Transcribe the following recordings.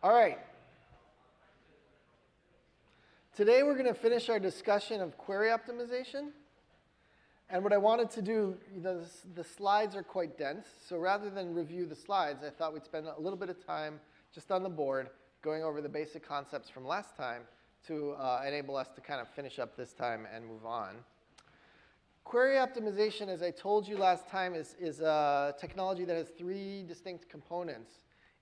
All right. Today we're going to finish our discussion of query optimization. And what I wanted to do, the slides are quite dense, so rather than review the slides, I thought we'd spend a little bit of time just on the board going over the basic concepts from last time to enable us to kind of finish up this time and move on. Query optimization, as I told you last time, is a technology that has three distinct components,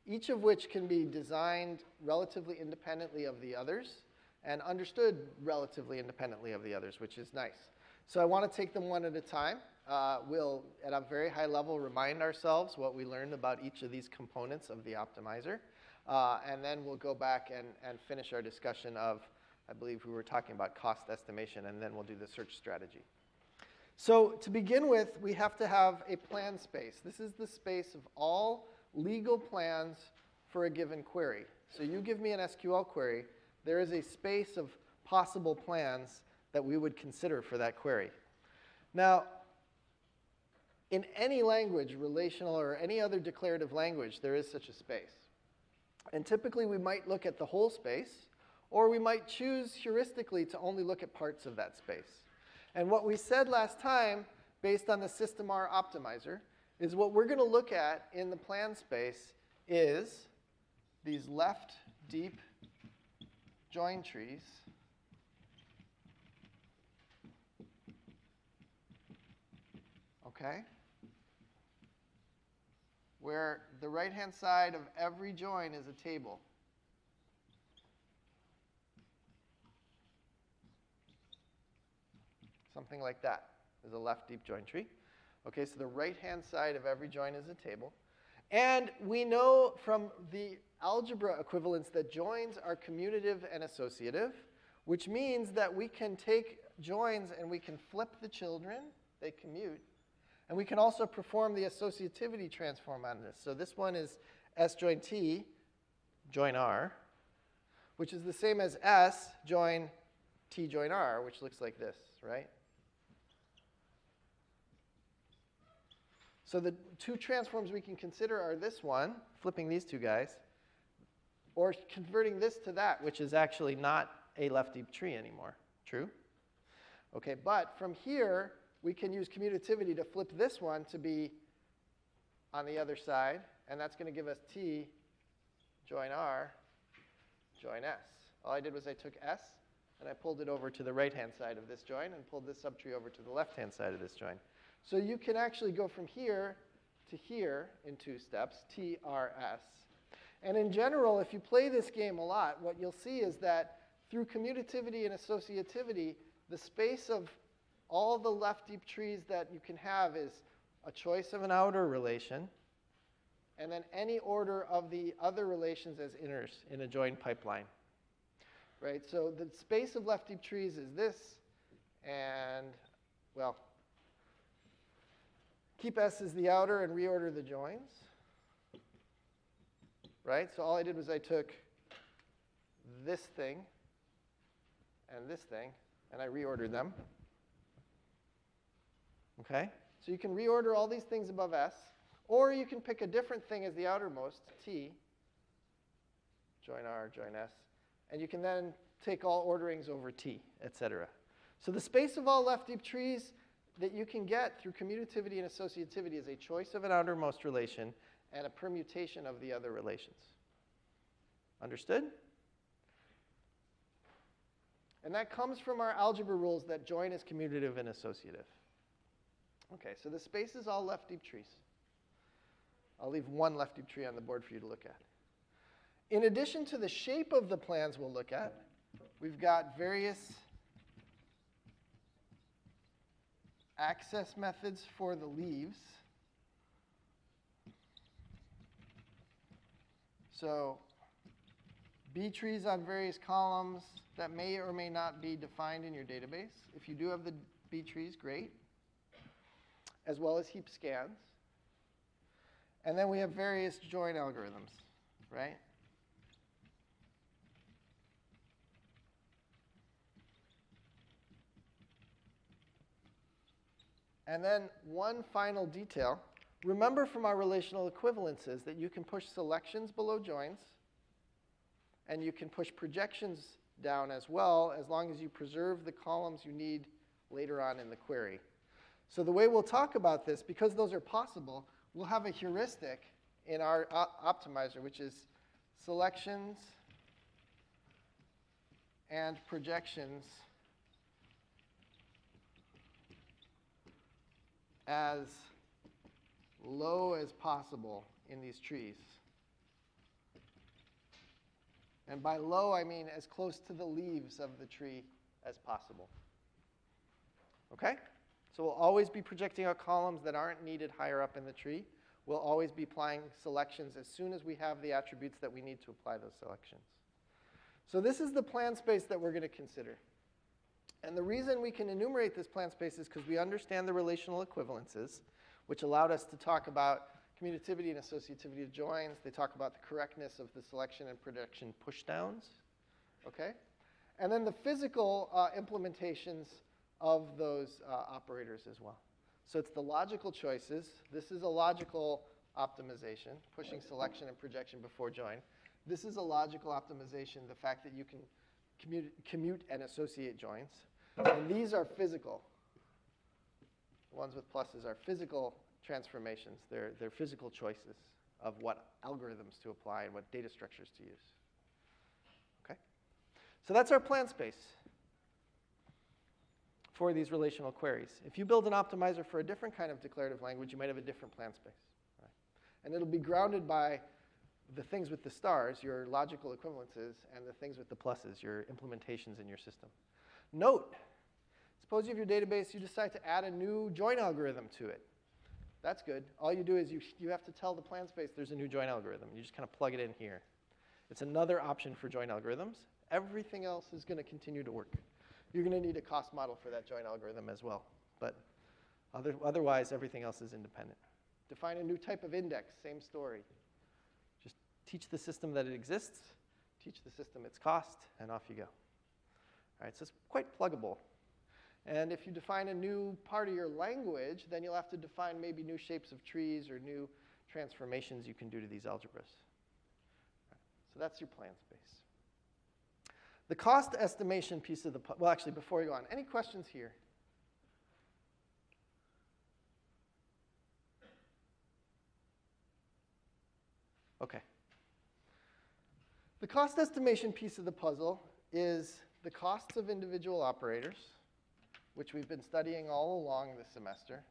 each of which can be designed relatively independently of the others and understood relatively independently of the others, which is nice. So I want to take them one at a time. We'll, at a very high level, remind ourselves what we learned about each of these components of the optimizer. And then we'll go back and finish our discussion of, I believe we were talking about cost estimation, and then we'll do the search strategy. So to begin with, we have to have a plan space. This is the space of all legal plans for a given query. So you give me an SQL query. There is a space of possible plans that we would consider for that query. Now, in any language, relational or any other declarative language, there is such a space. And typically, we might look at the whole space, or we might choose heuristically to only look at parts of that space. And what we said last time, based on the SystemR optimizer, is what we're going to look at in the plan space is these left deep join trees where the right-hand side of every join is a table. Something like that is a left deep join tree. Okay, so the right-hand side of every join is a table. And we know from the algebra equivalence that joins are commutative and associative, which means that we can take joins and we can flip the children. They commute. And we can also perform the associativity transform on this. So this one is S join T, join R, which is the same as S join T join R, which looks like this, right? So the two transforms we can consider are this one, flipping these two guys, or converting this to that, which is actually not a left deep tree anymore. True? Okay, but from here, we can use commutativity to flip this one to be on the other side, and that's going to give us T join R join S. All I did was I took S, and I pulled it over to the right-hand side of this join, and pulled this subtree over to the left-hand side of this join. So you can actually go from here to here in 2 steps, T, R, S. And in general, if you play this game a lot, what you'll see is that through commutativity and associativity, the space of all the left deep trees that you can have is a choice of an outer relation, and then any order of the other relations as inners in a join pipeline. Right? So the space of left deep trees is this, and, well, keep S as the outer and reorder the joins. Right? So all I did was I took this thing and this thing, and I reordered them. Okay? So you can reorder all these things above S, or you can pick a different thing as the outermost, T, join R, join S, and you can then take all orderings over T, etc. So the space of all left deep trees that you can get through commutativity and associativity is a choice of an outermost relation and a permutation of the other relations. Understood? And that comes from our algebra rules that join is commutative and associative. Okay, so the space is all left deep trees. I'll leave one left deep tree on the board for you to look at. In addition to the shape of the plans we'll look at, we've got various access methods for the leaves. So B trees on various columns that may or may not be defined in your database. If you do have the B trees, great. As well as heap scans. And then we have various join algorithms, right? And then one final detail. Remember from our relational equivalences that you can push selections below joins and you can push projections down as well, as long as you preserve the columns you need later on in the query. So the way we'll talk about this, because those are possible, we'll have a heuristic in our optimizer, which is selections and projections as low as possible in these trees. And by low, I mean as close to the leaves of the tree as possible. Okay? So we'll always be projecting out columns that aren't needed higher up in the tree. We'll always be applying selections as soon as we have the attributes that we need to apply those selections. So this is the plan space that we're going to consider. And the reason we can enumerate this plan space is because we understand the relational equivalences, which allowed us to talk about commutativity and associativity of joins. They talk about the correctness of the selection and projection pushdowns. Okay? And then the physical implementations of those operators as well. So it's the logical choices. This is a logical optimization, pushing selection and projection before join. This is a logical optimization, the fact that you can commute and associate joins. And these are physical. The ones with pluses are physical transformations. They're physical choices of what algorithms to apply and what data structures to use. Okay? So that's our plan space for these relational queries. If you build an optimizer for a different kind of declarative language, you might have a different plan space. Right? And it'll be grounded by the things with the stars, your logical equivalences, and the things with the pluses, your implementations in your system. Note, suppose you have your database, you decide to add a new join algorithm to it. That's good. All you do is you have to tell the plan space there's a new join algorithm. You just kind of plug it in here. It's another option for join algorithms. Everything else is going to continue to work. You're going to need a cost model for that join algorithm as well. But otherwise, everything else is independent. Define a new type of index, same story. Just teach the system that it exists, teach the system its cost, and off you go. All right, so it's quite pluggable. And if you define a new part of your language, then you'll have to define maybe new shapes of trees or new transformations you can do to these algebras. Right, so that's your plan space. The cost estimation piece of the, well, actually, before we go on, any questions here? Okay. The cost estimation piece of the puzzle is the costs of individual operators, which we've been studying all along this semester.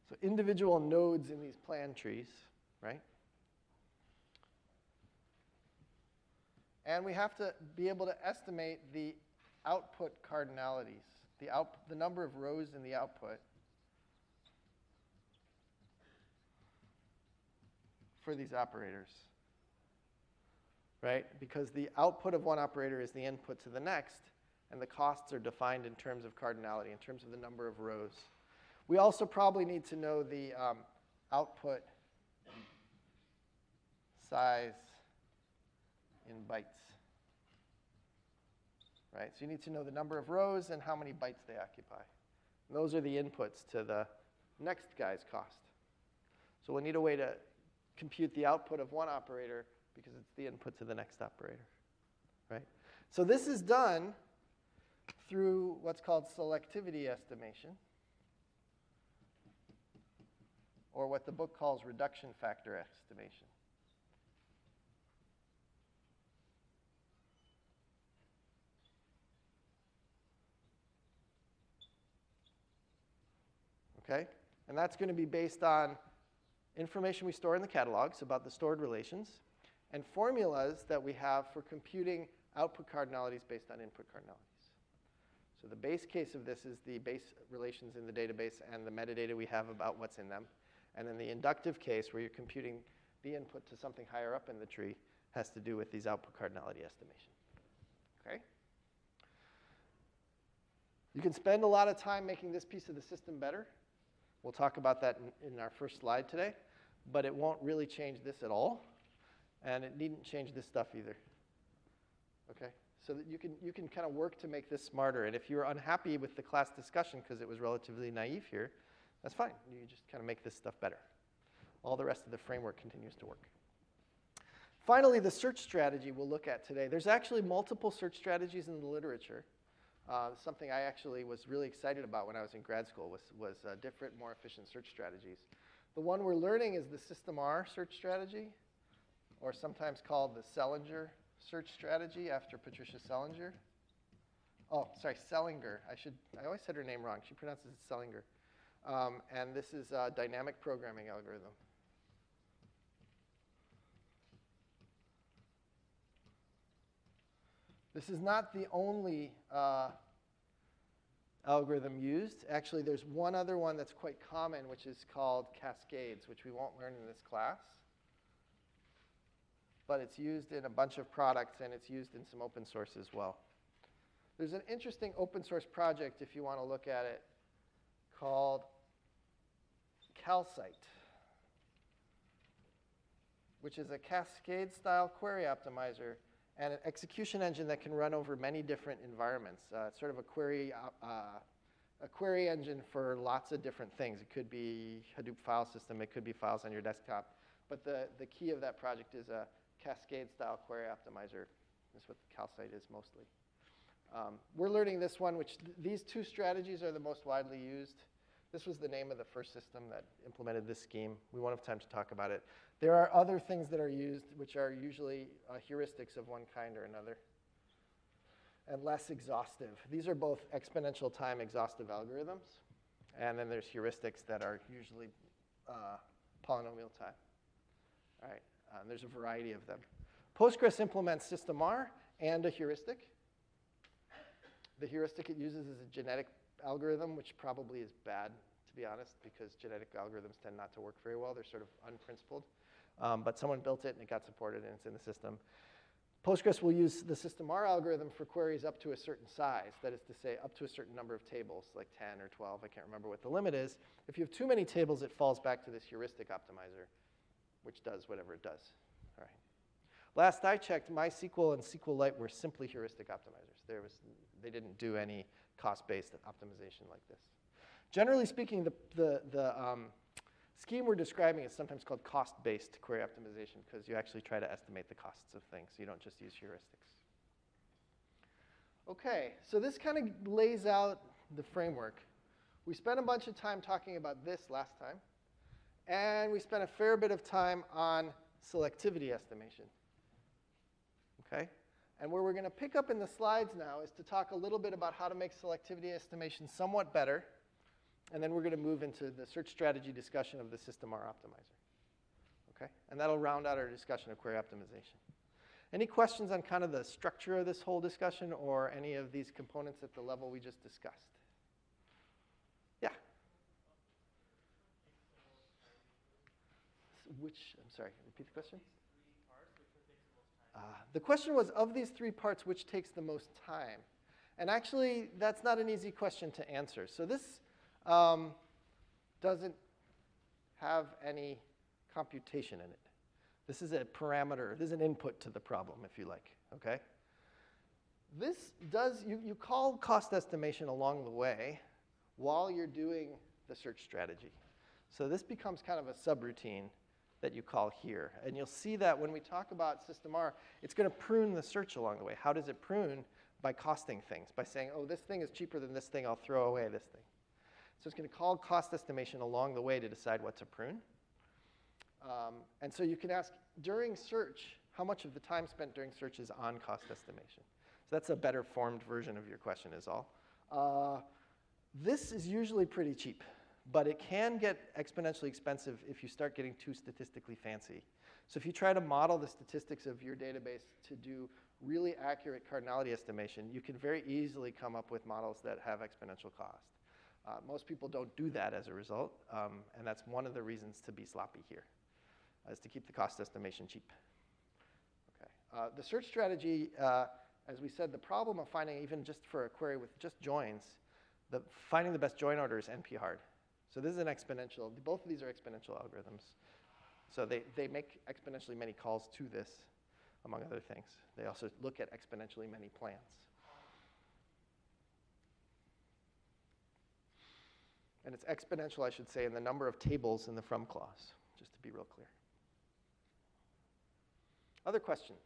So individual nodes in these plan trees, right? And we have to be able to estimate the output cardinalities, the number of rows in the output for these operators, right? Because the output of one operator is the input to the next, and the costs are defined in terms of cardinality, in terms of the number of rows. We also probably need to know the output size in bytes, right? So you need to know the number of rows and how many bytes they occupy. And those are the inputs to the next guy's cost. So we'll need a way to compute the output of one operator because it's the input to the next operator, right? So this is done through what's called selectivity estimation, or what the book calls reduction factor estimation. Okay? And that's going to be based on information we store in the catalogs about the stored relations and formulas that we have for computing output cardinalities based on input cardinalities. So the base case of this is the base relations in the database and the metadata we have about what's in them. And then the inductive case, where you're computing the input to something higher up in the tree, has to do with these output cardinality estimation. Okay? You can spend a lot of time making this piece of the system better. We'll talk about that in our first slide today. But it won't really change this at all. And it needn't change this stuff either. Okay? so that you can kind of work to make this smarter. And if you're unhappy with the class discussion because it was relatively naive here, that's fine. You just kind of make this stuff better. All the rest of the framework continues to work. Finally, the search strategy we'll look at today. There's actually multiple search strategies in the literature. Something I actually was really excited about when I was in grad school was different, more efficient search strategies. The one we're learning is the System R search strategy, or sometimes called the Selinger search strategy after Patricia Selinger. Oh, sorry, Selinger. I always said her name wrong. She pronounces it Selinger. And this is a dynamic programming algorithm. This is not the only algorithm used. Actually, there's one other one that's quite common, which is called Cascades, which we won't learn in this class. But it's used in a bunch of products, and it's used in some open source as well. There's an interesting open source project, if you want to look at it, called Calcite, which is a Cascade-style query optimizer and an execution engine that can run over many different environments. It's sort of a query engine for lots of different things. It could be Hadoop file system. It could be files on your desktop. But the key of that project is a Cascade-style query optimizer. That's what Calcite is mostly. We're learning this one, which these two strategies are the most widely used. This was the name of the first system that implemented this scheme. We won't have time to talk about it. There are other things that are used, which are usually heuristics of one kind or another, and less exhaustive. These are both exponential time exhaustive algorithms. And then there's heuristics that are usually polynomial time. All right, there's a variety of them. Postgres implements System R and a heuristic. The heuristic it uses is a genetic algorithm, which probably is bad, to be honest, because genetic algorithms tend not to work very well. They're sort of unprincipled. But someone built it, and it got supported, and it's in the system. Postgres will use the System R algorithm for queries up to a certain size. That is to say, up to a certain number of tables, like 10 or 12. I can't remember what the limit is. If you have too many tables, it falls back to this heuristic optimizer, which does whatever it does. All right. Last I checked, MySQL and SQLite were simply heuristic optimizers. They didn't do any cost-based optimization like this. Generally speaking, the scheme we're describing is sometimes called cost-based query optimization because you actually try to estimate the costs of things. You don't just use heuristics. OK, so this kind of lays out the framework. We spent a bunch of time talking about this last time. And we spent a fair bit of time on selectivity estimation. OK? And where we're going to pick up in the slides now is to talk a little bit about how to make selectivity estimation somewhat better. And then we're going to move into the search strategy discussion of the System R optimizer. Okay? And that'll round out our discussion of query optimization. Any questions on kind of the structure of this whole discussion or any of these components at the level we just discussed? Yeah? I'm sorry, repeat the question? The question was, of these three parts, which takes the most time? And actually, that's not an easy question to answer. So this doesn't have any computation in it. This is a parameter. This is an input to the problem, if you like. Okay? This does, you call cost estimation along the way while you're doing the search strategy. So this becomes kind of a subroutine that you call here. And you'll see that when we talk about System R, it's going to prune the search along the way. How does it prune? By costing things, by saying, oh, this thing is cheaper than this thing, I'll throw away this thing. So it's going to call cost estimation along the way to decide what to prune. And so you can ask, during search, how much of the time spent during search is on cost estimation? So that's a better formed version of your question is all. This is usually pretty cheap. But it can get exponentially expensive if you start getting too statistically fancy. So if you try to model the statistics of your database to do really accurate cardinality estimation, you can very easily come up with models that have exponential cost. Most people don't do that as a result, and that's one of the reasons to be sloppy here, is to keep the cost estimation cheap. Okay. The search strategy, as we said, the problem of finding, even just for a query with just joins, finding the best join order is NP hard. So this is an exponential. Both of these are exponential algorithms. So they make exponentially many calls to this. among other things. They also look at exponentially many plans. And it's exponential, I should say, in the number of tables in the from clause, just to be real clear. Other questions?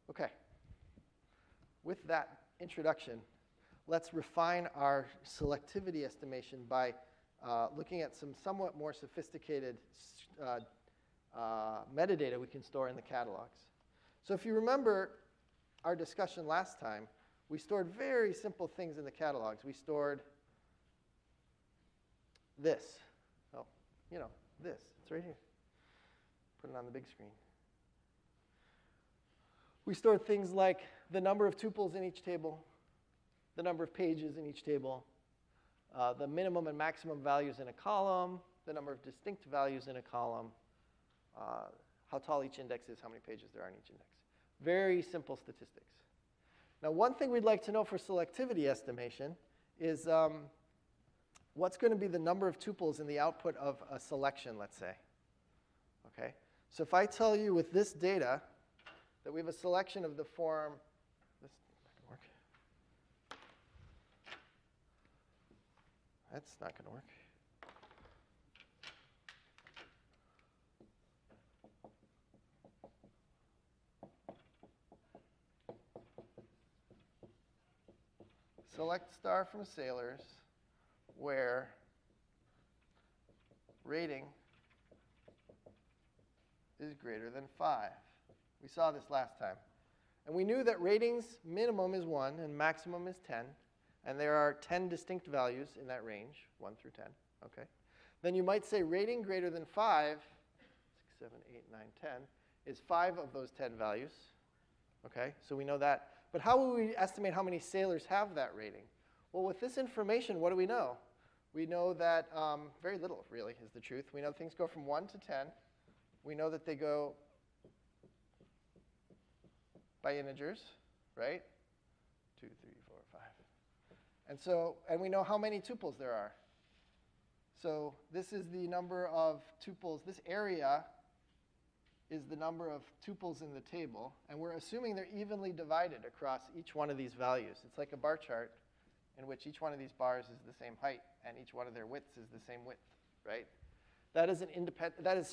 Okay. With that introduction, let's refine our selectivity estimation by looking at some somewhat more sophisticated metadata we can store in the catalogs. So if you remember our discussion last time, we stored very simple things in the catalogs. We stored this. Oh, you know, this. It's right here. Put it on the big screen. We stored things like the number of tuples in each table, the number of pages in each table, the minimum and maximum values in a column, the number of distinct values in a column, how tall each index is, how many pages there are in each index. Very simple statistics. Now, one thing we'd like to know for selectivity estimation is what's going to be the number of tuples in the output of a selection, let's say. Okay? So if I tell you with this data that we have a selection of the form, this not going to work. That's not going to work. Select star from sailors where rating is greater than 5. We saw this last time. And we knew that ratings minimum is 1 and maximum is 10. And there are 10 distinct values in that range, 1 through 10. Okay. Then you might say rating greater than 5, 6, 7, 8, 9, 10, is 5 of those 10 values. Okay, so we know that. But how will we estimate how many sailors have that rating? Well, with this information, what do we know? We know that very little, really, is the truth. We know things go from 1 to 10. We know that they go by integers, right? 2, 3, 4, 5. And we know how many tuples there are. So this is the number of tuples. This area is the number of tuples in the table. And we're assuming they're evenly divided across each one of these values. It's like a bar chart in which each one of these bars is the same height and each one of their widths is the same width, right? That is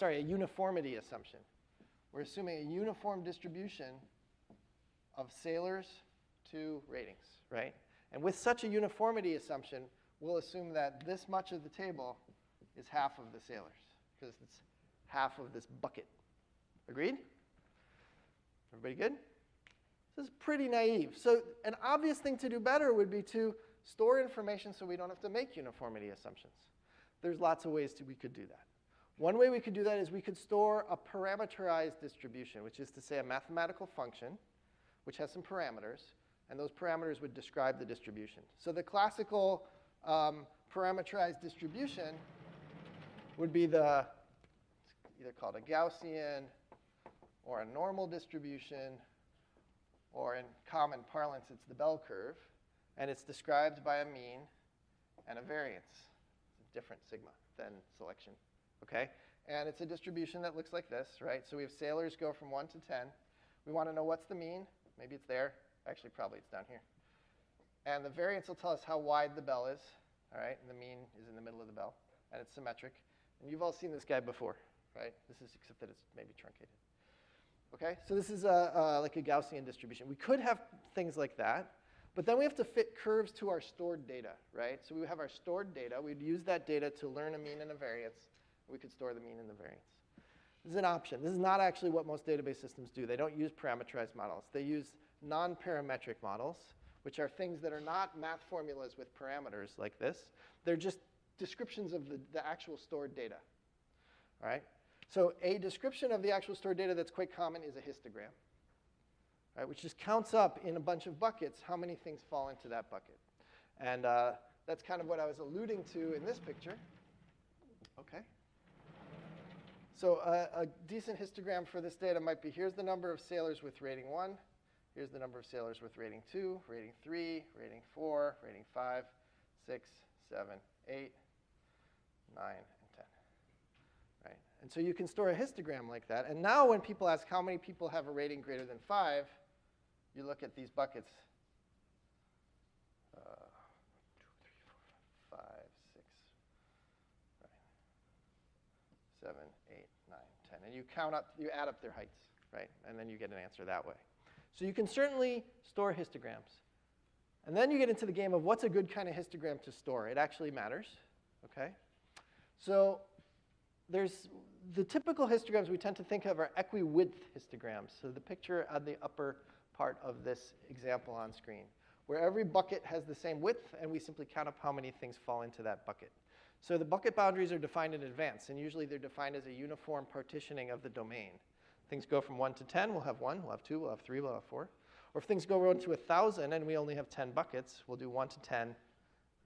a uniformity assumption. We're assuming a uniform distribution of sailors to ratings, right? And with such a uniformity assumption, we'll assume that this much of the table is half of the sailors, because it's half of this bucket. Agreed? Everybody good? This is pretty naive. So an obvious thing to do better would be to store information so we don't have to make uniformity assumptions. There's lots of ways we could do that. One way we could do that is we could store a parameterized distribution, which is to say a mathematical function which has some parameters, and those parameters would describe the distribution. So the classical parameterized distribution would be either called a Gaussian or a normal distribution, or in common parlance, it's the bell curve, and it's described by a mean and a variance. It's a different sigma than selection, okay? And it's a distribution that looks like this, right? So we have sailors go from 1 to 10. We want to know what's the mean. Maybe it's there. Actually, probably it's down here. And the variance will tell us how wide the bell is, all right? And the mean is in the middle of the bell, and it's symmetric. And you've all seen this guy before, right? This is except that it's maybe truncated. Okay, so this is like a Gaussian distribution. We could have things like that, but then we have to fit curves to our stored data, right? So we have our stored data. We'd use that data to learn a mean and a variance. We could store the mean and the variance. This is an option. This is not actually what most database systems do. They don't use parameterized models. They use non-parametric models, which are things that are not math formulas with parameters like this. They're just descriptions of the actual stored data, all right? So a description of the actual stored data that's quite common is a histogram, right, which just counts up in a bunch of buckets how many things fall into that bucket. And that's kind of what I was alluding to in this picture. Okay. So a decent histogram for this data might be, here's the number of sailors with rating 1. Here's the number of sailors with rating 2, rating 3, rating 4, rating 5, 6, 7, 8, 9, and 10. Right? And so you can store a histogram like that. And now when people ask how many people have a rating greater than 5, you look at these buckets. 2, 3, 4, 5, 6, 7, 8, 9, 10. And you add up their heights, right? And then you get an answer that way. So you can certainly store histograms. And then you get into the game of what's a good kind of histogram to store. It actually matters, okay? So there's the typical histograms we tend to think of are equi-width histograms. So the picture on the upper part of this example on screen, where every bucket has the same width, and we simply count up how many things fall into that bucket. So the bucket boundaries are defined in advance, and usually they're defined as a uniform partitioning of the domain. Things go from 1 to 10, we'll have 1, we'll have 2, we'll have 3, we'll have 4. Or if things go around to 1,000 and we only have 10 buckets, we'll do 1 to 10,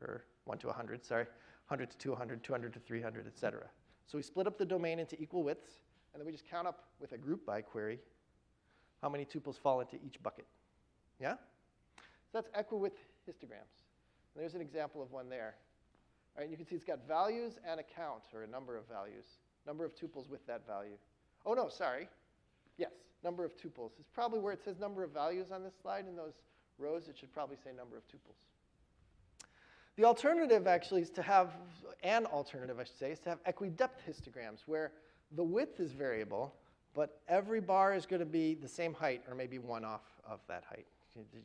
or 1 to 100, sorry, 100 to 200, 200 to 300, et cetera. So we split up the domain into equal widths, and then we just count up with a group by query how many tuples fall into each bucket. Yeah? So that's equi-width histograms. And there's an example of one there. All right, you can see it's got values and a count, or a number of values, number of tuples with that value. Oh, no, sorry. Yes, number of tuples. It's probably where it says number of values on this slide. In those rows, it should probably say number of tuples. The alternative, actually, is to have, an alternative, I should say, is to have equi-depth histograms, where the width is variable, but every bar is going to be the same height, or maybe one off of that height.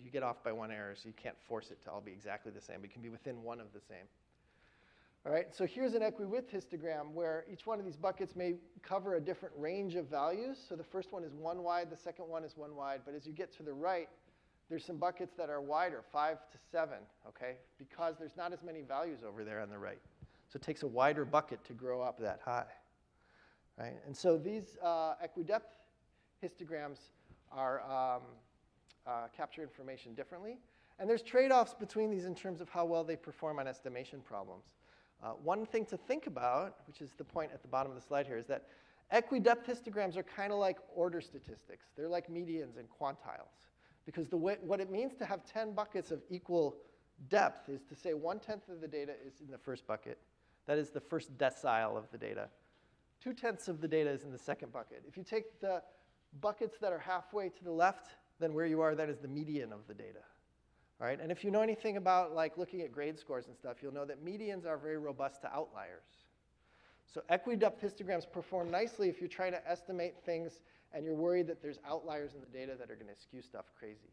You get off by one error, so you can't force it to all be exactly the same. But it can be within one of the same. All right, so here's an equi-width histogram where each one of these buckets may cover a different range of values. So the first one is 1 wide, the second one is 1 wide. But as you get to the right, there's some buckets that are wider, 5 to 7, okay? Because there's not as many values over there on the right. So it takes a wider bucket to grow up that high, right? And so these equi-depth histograms are capture information differently. And there's trade-offs between these in terms of how well they perform on estimation problems. One thing to think about, which is the point at the bottom of the slide here, is that equi-depth histograms are kind of like order statistics. They're like medians and quantiles. Because what it means to have 10 buckets of equal depth is to say 1/10 of the data is in the first bucket. That is the first decile of the data. 2/10 of the data is in the second bucket. If you take the buckets that are halfway to the left, then where you are, that is the median of the data. All right? And if you know anything about like looking at grade scores and stuff, you'll know that medians are very robust to outliers. So equi-depth histograms perform nicely if you're trying to estimate things and you're worried that there's outliers in the data that are going to skew stuff crazy.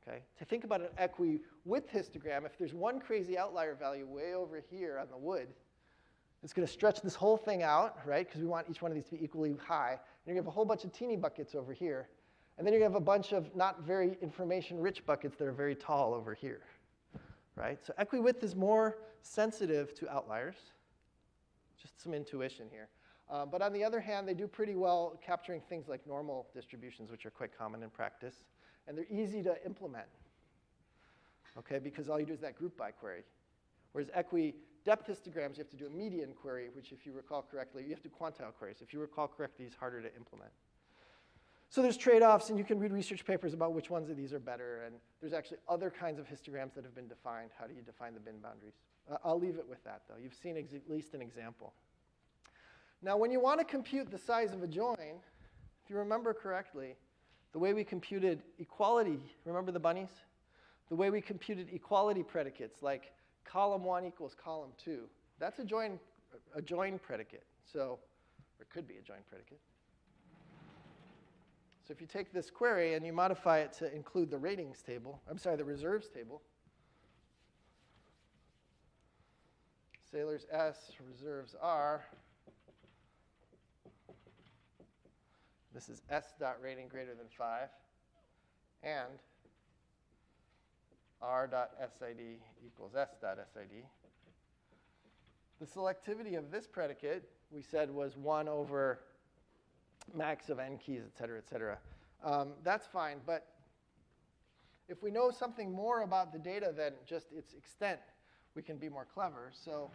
Okay? To think about an equi-width histogram, if there's one crazy outlier value way over here on the wood, it's going to stretch this whole thing out, right? Because we want each one of these to be equally high. And you're going to have a whole bunch of teeny buckets over here. And then you're going to have a bunch of not very information-rich buckets that are very tall over here, right? So equi-width is more sensitive to outliers. Just some intuition here. But on the other hand, they do pretty well capturing things like normal distributions, which are quite common in practice. And they're easy to implement, okay, because all you do is that group by query. Whereas equi-depth histograms, you have to do a median query, which if you recall correctly, you have to do quantile queries. If you recall correctly, it's harder to implement. So there's trade-offs, and you can read research papers about which ones of these are better. And there's actually other kinds of histograms that have been defined. How do you define the bin boundaries? I'll leave it with that, though. You've seen at least an example. Now, when you want to compute the size of a join, if you remember correctly, the way we computed equality, remember the bunnies? The way we computed equality predicates, like column 1 equals column 2, that's a join predicate. So, or it could be a join predicate. So if you take this query and you modify it to include the ratings table, the reserves table, sailors S, reserves R, this is S.rating greater than 5, and R.SID equals S.SID. The selectivity of this predicate, we said, was 1 over max of n keys, et cetera, et cetera. That's fine, but if we know something more about the data than just its extent, we can be more clever. So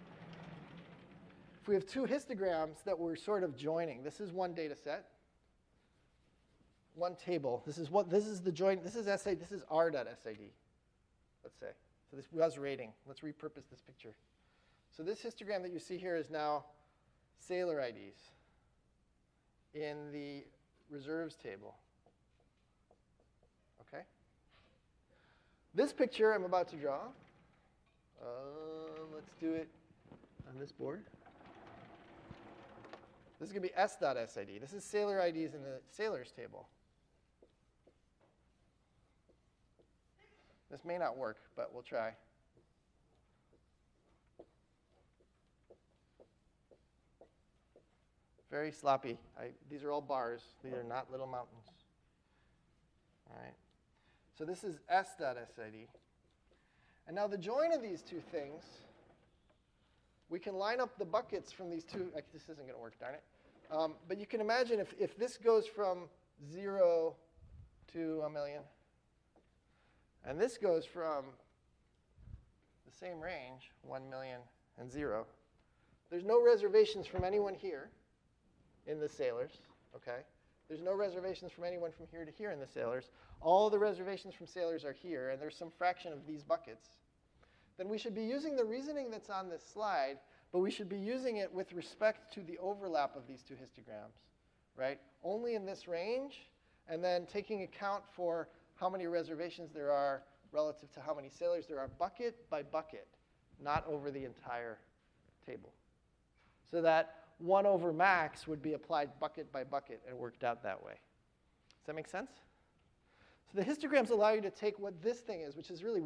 if we have two histograms that we're sort of joining, this is one data set, one table. This is the join. This is SID. This is R.SID. Let's say. So this was rating. Let's repurpose this picture. So this histogram that you see here is now sailor IDs. in the reserves table. Okay? This picture I'm about to draw, let's do it on this board. This is going to be s.sid. This is sailor IDs in the sailors table. This may not work, but we'll try. Very sloppy. These are all bars. These are not little mountains. All right. So this is s.sid. And now the join of these two things, we can line up the buckets from these two. This isn't going to work, darn it. But you can imagine if this goes from 0 to 1 million, and this goes from the same range, 1 million and 0. There's no reservations from anyone here in the sailors, okay? There's no reservations from anyone from here to here in the sailors. All the reservations from sailors are here, and there's some fraction of these buckets. Then we should be using the reasoning that's on this slide, but we should be using it with respect to the overlap of these two histograms, right? Only in this range, and then taking account for how many reservations there are relative to how many sailors there are, bucket by bucket, not over the entire table. So that 1 over max would be applied bucket by bucket and worked out that way. Does that make sense? So the histograms allow you to take what this thing is, which is really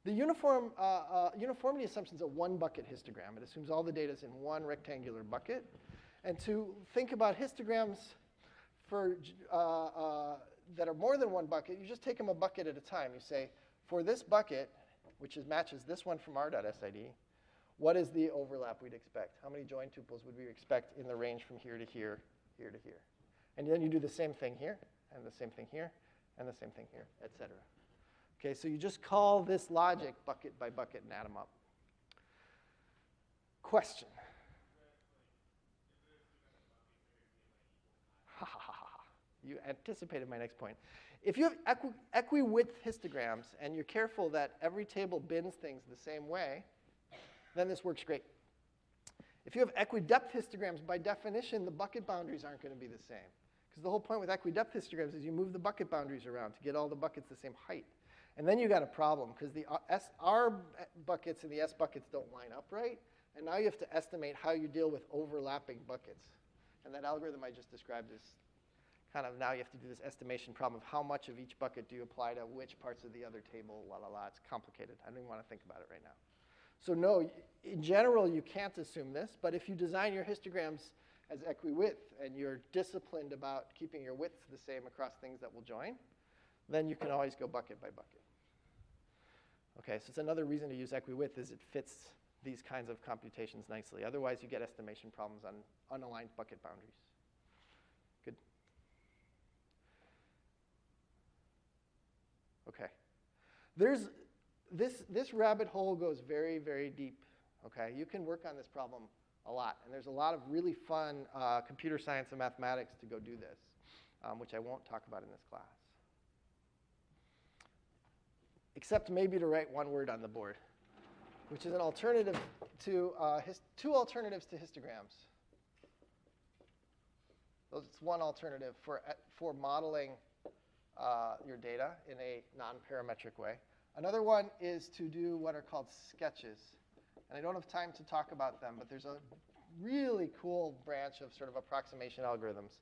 the uniformity assumption is a 1 bucket histogram. It assumes all the data is in one rectangular bucket. And to think about histograms for, that are more than 1 bucket, you just take them a bucket at a time. You say, for this bucket, which matches this one from r.sid, what is the overlap we'd expect? How many join tuples would we expect in the range from here to here, here to here? And then you do the same thing here, and the same thing here, and the same thing here, et cetera. Okay, so you just call this logic bucket by bucket and add them up. Question? Ha ha ha ha. You anticipated my next point. If you have equi-width histograms and you're careful that every table bins things the same way, then this works great. If you have equi-depth histograms, by definition, the bucket boundaries aren't going to be the same. Because the whole point with equi-depth histograms is you move the bucket boundaries around to get all the buckets the same height. And then you got a problem, because the R buckets and the S buckets don't line up right. And now you have to estimate how you deal with overlapping buckets. And that algorithm I just described is kind of, now you have to do this estimation problem of how much of each bucket do you apply to which parts of the other table, la la la. It's complicated. I don't even want to think about it right now. So no, in general, you can't assume this. But if you design your histograms as equi-width and you're disciplined about keeping your widths the same across things that will join, then you can always go bucket by bucket. Okay, so it's another reason to use equi-width is it fits these kinds of computations nicely. Otherwise, you get estimation problems on unaligned bucket boundaries. Good. Okay. This rabbit hole goes very, very deep. Okay, you can work on this problem a lot. And there's a lot of really fun computer science and mathematics to go do this, which I won't talk about in this class. Except maybe to write one word on the board, which is an alternative to, two alternatives to histograms. It's one alternative for modeling your data in a non-parametric way. Another one is to do what are called sketches. And I don't have time to talk about them, but there's a really cool branch of sort of approximation algorithms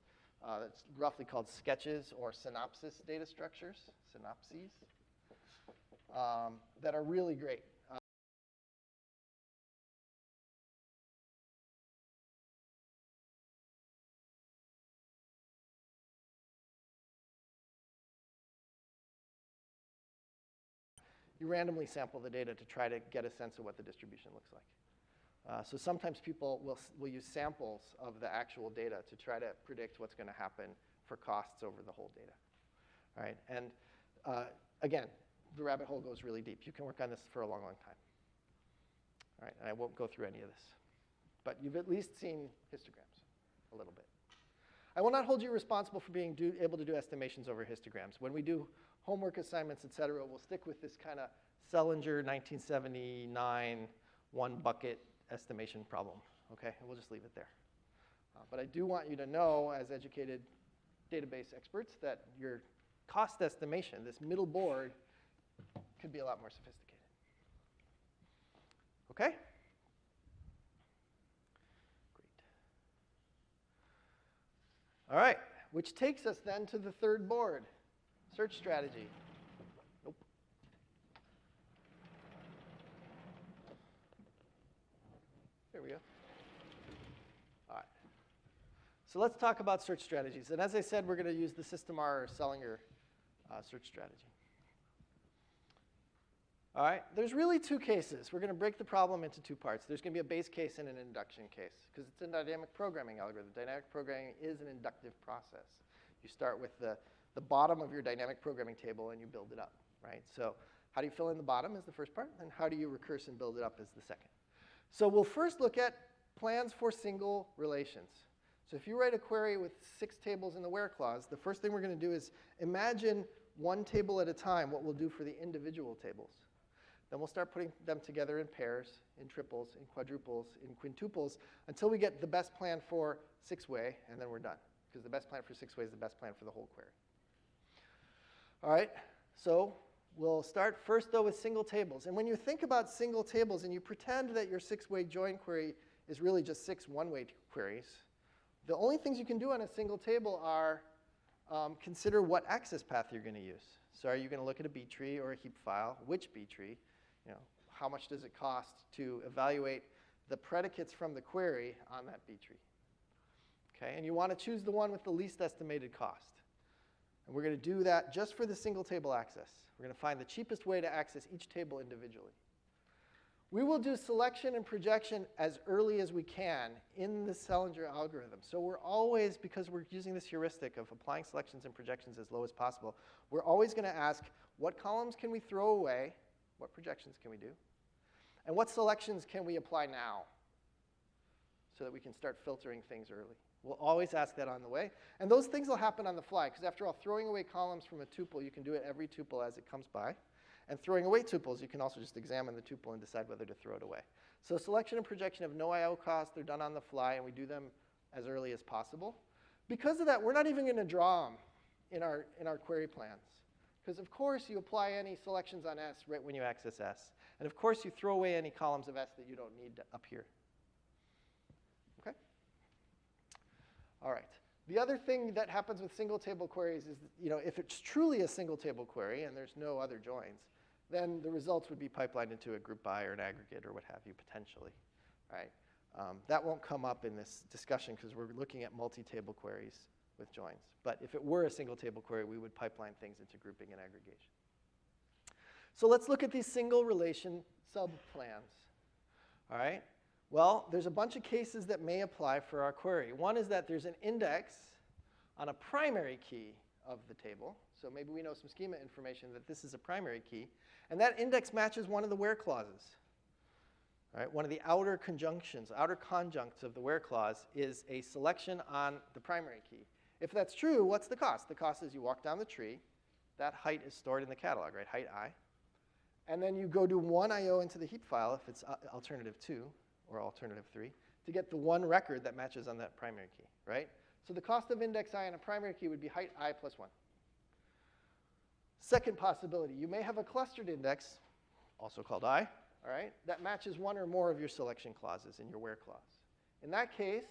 that's roughly called sketches or synopsis data structures, synopses, that are really great. You randomly sample the data to try to get a sense of what the distribution looks like. So sometimes people will use samples of the actual data to try to predict what's going to happen for costs over the whole data. All right, and again, the rabbit hole goes really deep. You can work on this for a long, long time. All right, and I won't go through any of this. But you've at least seen histograms a little bit. I will not hold you responsible for being able to do estimations over histograms. When we do homework assignments, et cetera, we'll stick with this kind of Selinger 1979 one bucket estimation problem. Okay, and we'll just leave it there. But I do want you to know, as educated database experts, that your cost estimation, this middle board, could be a lot more sophisticated. Okay? Great. All right, which takes us then to the third board, search strategy. Nope. There we go. All right. So let's talk about search strategies. And as I said, we're going to use the System R or Sellinger search strategy. All right, there's really two cases. We're going to break the problem into two parts. There's going to be a base case and an induction case, because it's a dynamic programming algorithm. Dynamic programming is an inductive process. You start with the bottom of your dynamic programming table and you build it up, right? So how do you fill in the bottom is the first part, and how do you recurse and build it up is the second. So we'll first look at plans for single relations. So if you write a query with 6 tables in the where clause, the first thing we're going to do is imagine one table at a time what we'll do for the individual tables. Then we'll start putting them together in pairs, in triples, in quadruples, in quintuples, until we get the best plan for 6-way, and then we're done. Because the best plan for 6-way is the best plan for the whole query. All right, so we'll start first, though, with single tables. And when you think about single tables and you pretend that your 6-way join query is really just 6 one-way queries, the only things you can do on a single table are consider what access path you're going to use. So are you going to look at a B tree or a heap file? Which B tree? You know, how much does it cost to evaluate the predicates from the query on that B tree? Okay, and you want to choose the one with the least estimated cost. And we're going to do that just for the single table access. We're going to find the cheapest way to access each table individually. We will do selection and projection as early as we can in the Sellinger algorithm. So we're always, because we're using this heuristic of applying selections and projections as low as possible, we're always going to ask, what columns can we throw away? What projections can we do? And what selections can we apply now so that we can start filtering things early? We'll always ask that on the way. And those things will happen on the fly, because after all, throwing away columns from a tuple, you can do it every tuple as it comes by. And throwing away tuples, you can also just examine the tuple and decide whether to throw it away. So selection and projection have no I/O cost. They're done on the fly, and we do them as early as possible. Because of that, we're not even going to draw them in our query plans. Because, of course, you apply any selections on S right when you access S. And, of course, you throw away any columns of S that you don't need up here. OK? All right. The other thing that happens with single table queries is, if it's truly a single table query and there's no other joins, then the results would be pipelined into a group by or an aggregate or what have you, potentially. Right? That won't come up in this discussion because we're looking at multi-table queries with joins. But if it were a single table query, we would pipeline things into grouping and aggregation. So let's look at these single relation subplans. All right? Well, there's a bunch of cases that may apply for our query. One is that there's an index on a primary key of the table. So maybe we know some schema information that this is a primary key. And that index matches one of the where clauses. All right? One of the outer conjunctions, outer conjuncts of the where clause is a selection on the primary key. If that's true, what's the cost? The cost is you walk down the tree. That height is stored in the catalog, right? Height I. And then you go do one I/O into the heap file if it's alternative 2 or alternative 3 to get the one record that matches on that primary key, right? So the cost of index I on a primary key would be height I plus 1. Second possibility, you may have a clustered index, also called I, all right, that matches one or more of your selection clauses in your where clause. In that case,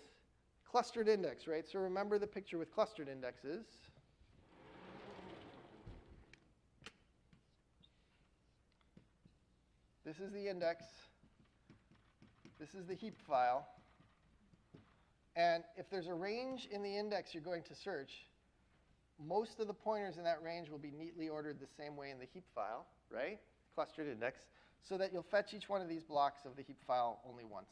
clustered index, right? So remember the picture with clustered indexes. This is the index. This is the heap file. And if there's a range in the index you're going to search, most of the pointers in that range will be neatly ordered the same way in the heap file, right? Clustered index, so that you'll fetch each one of these blocks of the heap file only once,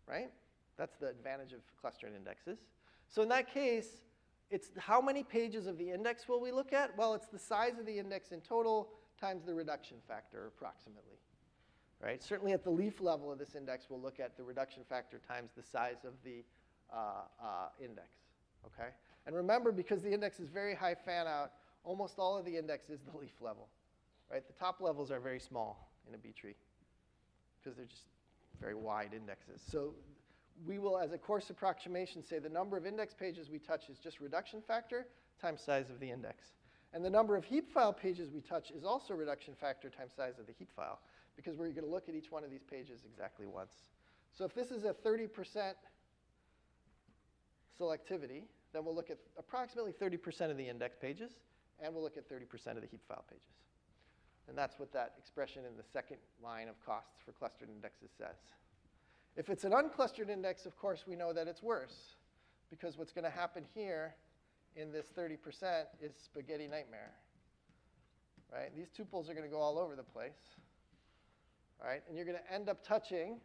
right? That's the advantage of clustered indexes. So in that case, it's how many pages of the index will we look at? Well, it's the size of the index in total times the reduction factor, approximately. Right? Certainly at the leaf level of this index, we'll look at the reduction factor times the size of the index. Okay? And remember, because the index is very high fan out, almost all of the index is the leaf level. Right? The top levels are very small in a B tree because they're just very wide indexes. So we will, as a coarse approximation, say the number of index pages we touch is just reduction factor times size of the index. And the number of heap file pages we touch is also reduction factor times size of the heap file, because we're going to look at each one of these pages exactly once. So if this is a 30% selectivity, then we'll look at approximately 30% of the index pages, and we'll look at 30% of the heap file pages. And that's what that expression in the second line of costs for clustered indexes says. If it's an unclustered index, of course, we know that it's worse, because what's going to happen here in this 30% is spaghetti nightmare. Right? These tuples are going to go all over the place. Right? And you're going to end up touching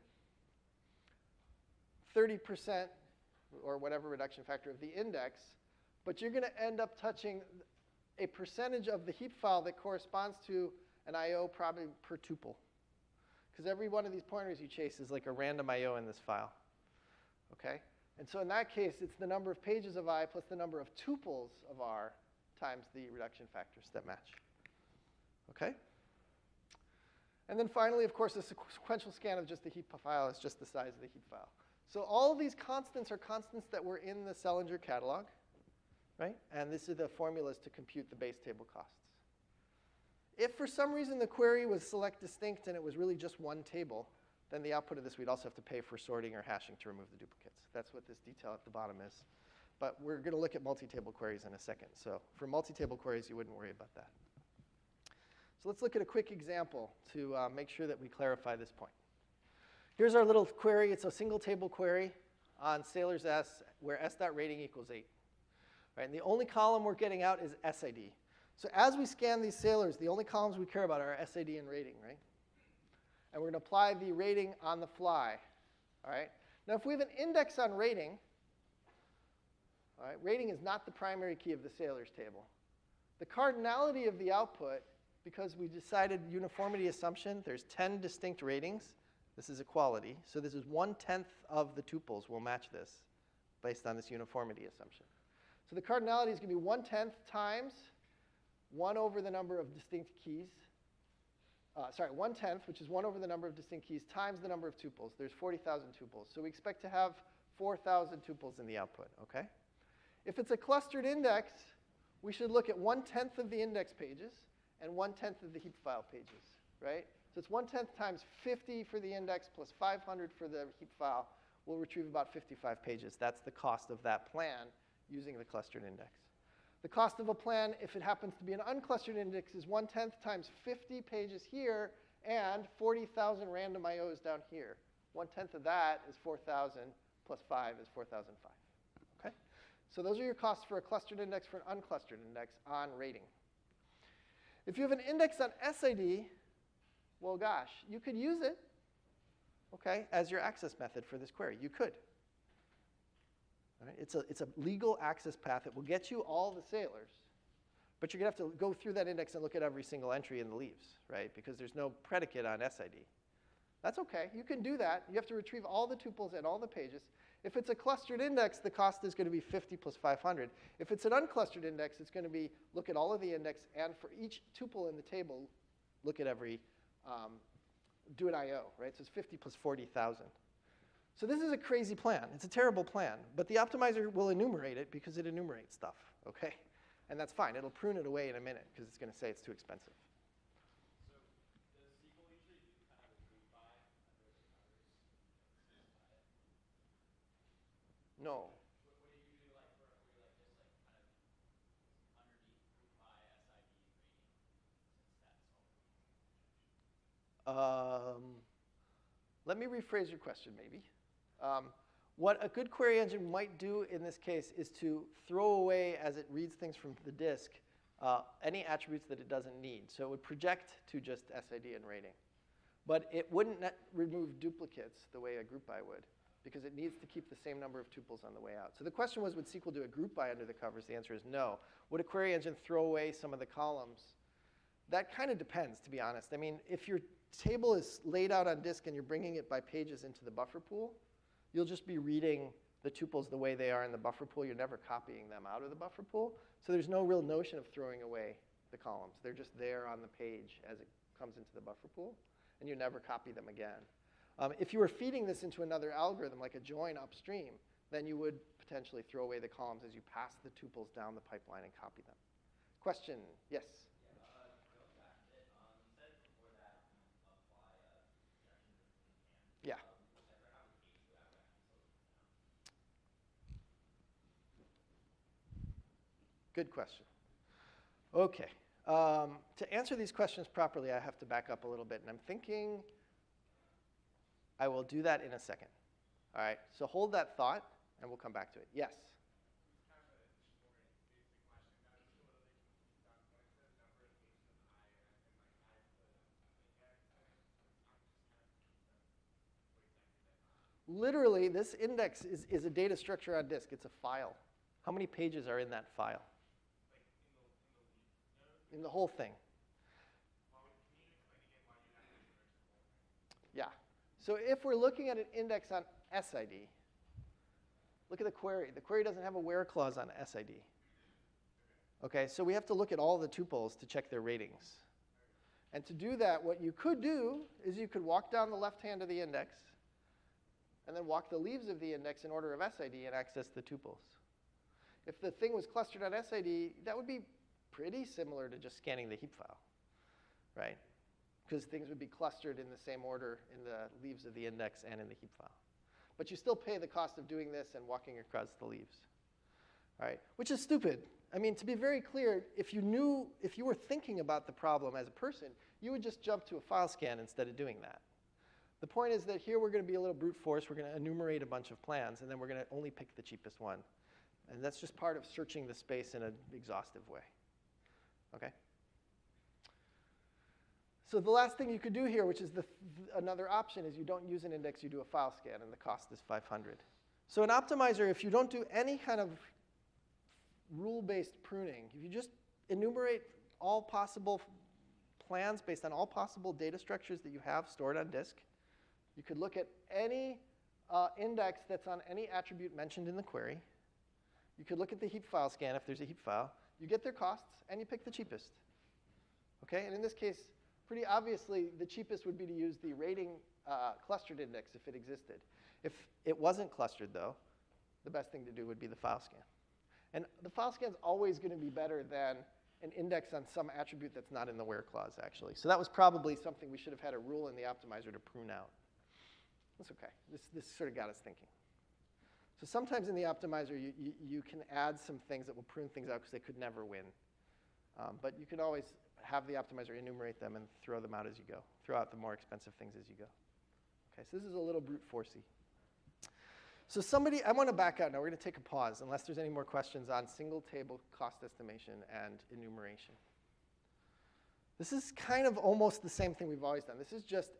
30% or whatever reduction factor of the index, but you're going to end up touching a percentage of the heap file that corresponds to an I/O probably per tuple. Because every one of these pointers you chase is like a random I/O in this file. Okay? And so in that case, it's the number of pages of I plus the number of tuples of R times the reduction factors that match. Okay? And then finally, of course, a sequential scan of just the heap file is just the size of the heap file. So all of these constants are constants that were in the Sellinger catalog, right? And this is the formulas to compute the base table costs. If for some reason the query was select distinct and it was really just one table, then the output of this we'd also have to pay for sorting or hashing to remove the duplicates. That's what this detail at the bottom is. But we're going to look at multi-table queries in a second. So for multi-table queries, you wouldn't worry about that. So let's look at a quick example to make sure that we clarify this point. Here's our little query. It's a single table query on Sailor's S, where S.rating equals 8. Right? And the only column we're getting out is SID. So as we scan these sailors, the only columns we care about are SID and rating, right? And we're going to apply the rating on the fly. All right? Now, if we have an index on rating, all right, rating is not the primary key of the sailors table. The cardinality of the output, because we decided uniformity assumption, there's 10 distinct ratings. This is equality. So this is 1/10 of the tuples will match this based on this uniformity assumption. So the cardinality is going to be 1/10 times 1 over the number of distinct keys. 1/10, which is 1 over the number of distinct keys, times the number of tuples. There's 40,000 tuples. So we expect to have 4,000 tuples in the output, okay? If it's a clustered index, we should look at 1/10 of the index pages and 1/10 of the heap file pages, right? So it's 1/10 times 50 for the index plus 500 for the heap file. We'll retrieve about 55 pages. That's the cost of that plan using the clustered index. The cost of a plan, if it happens to be an unclustered index, is 1/10 times 50 pages here and 40,000 random IOs down here. 1/10 of that is 4,000 plus 5 is 4,005. Okay? So those are your costs for a clustered index for an unclustered index on rating. If you have an index on SID, well, gosh, you could use it, okay, as your access method for this query. You could. All right? It's a legal access path that will get you all the sailors, but you're going to have to go through that index and look at every single entry in the leaves, right, because there's no predicate on SID. That's OK. You can do that. You have to retrieve all the tuples and all the pages. If it's a clustered index, the cost is going to be 50 plus 500. If it's an unclustered index, it's going to be look at all of the index, and for each tuple in the table, look at every do an I/O, right? So it's 50 plus 40,000. So this is a crazy plan. It's a terrible plan. But the optimizer will enumerate it because it enumerates stuff, OK? And that's fine. It'll prune it away in a minute because it's going to say it's too expensive. So does SQL usually do kind of a group by under the covers? No. What do you do like for a query like this, like kind of underneath group by SID rating, since that's all? Let me rephrase your question, maybe. What a good query engine might do in this case is to throw away, as it reads things from the disk, any attributes that it doesn't need. So it would project to just SID and rating. But it wouldn't remove duplicates the way a group by would, because it needs to keep the same number of tuples on the way out. So the question was, would SQL do a group by under the covers? The answer is no. Would a query engine throw away some of the columns? That kind of depends, to be honest. I mean, if your table is laid out on disk and you're bringing it by pages into the buffer pool, you'll just be reading the tuples the way they are in the buffer pool. You're never copying them out of the buffer pool. So there's no real notion of throwing away the columns. They're just there on the page as it comes into the buffer pool, and you never copy them again. If you were feeding this into another algorithm, like a join upstream, then you would potentially throw away the columns as you pass the tuples down the pipeline and copy them. Question? Yes? Going back a bit, you said before that you apply projections when you can. Yeah. Will you ever have a case where that would actually slow things down? Good question. Okay. To answer these questions properly, I have to back up a little bit, and I'm thinking I will do that in a second. All right, so hold that thought, and we'll come back to it. Yes? Literally, this index is a data structure on disk. It's a file. How many pages are in that file? In the whole thing. Yeah. So if we're looking at an index on SID, look at the query. The query doesn't have a where clause on SID. Okay, so we have to look at all the tuples to check their ratings. And to do that, what you could do is you could walk down the left hand of the index and then walk the leaves of the index in order of SID and access the tuples. If the thing was clustered on SID, that would be pretty similar to just scanning the heap file, right? Because things would be clustered in the same order in the leaves of the index and in the heap file. But you still pay the cost of doing this and walking across the leaves, all right? Which is stupid. I mean, to be very clear, if you were thinking about the problem as a person, you would just jump to a file scan instead of doing that. The point is that here we're going to be a little brute force. We're going to enumerate a bunch of plans, and then we're going to only pick the cheapest one. And that's just part of searching the space in an exhaustive way. Okay? So the last thing you could do here, which is another option, is you don't use an index, you do a file scan, and the cost is 500. So an optimizer, if you don't do any kind of rule-based pruning, if you just enumerate all possible plans based on all possible data structures that you have stored on disk, you could look at any index that's on any attribute mentioned in the query. You could look at the heap file scan if there's a heap file. You get their costs, and you pick the cheapest. Okay? And in this case, pretty obviously, the cheapest would be to use the rating clustered index if it existed. If it wasn't clustered, though, the best thing to do would be the file scan. And the file scan is always going to be better than an index on some attribute that's not in the where clause, actually. So that was probably something we should have had a rule in the optimizer to prune out. That's OK. This sort of got us thinking. So sometimes in the optimizer, you can add some things that will prune things out because they could never win. But you can always have the optimizer enumerate them and throw them out as you go. Throw out the more expensive things as you go. OK, so this is a little brute forcey. So I want to back out now. We're going to take a pause unless there's any more questions on single table cost estimation and enumeration. This is kind of almost the same thing we've always done. This is just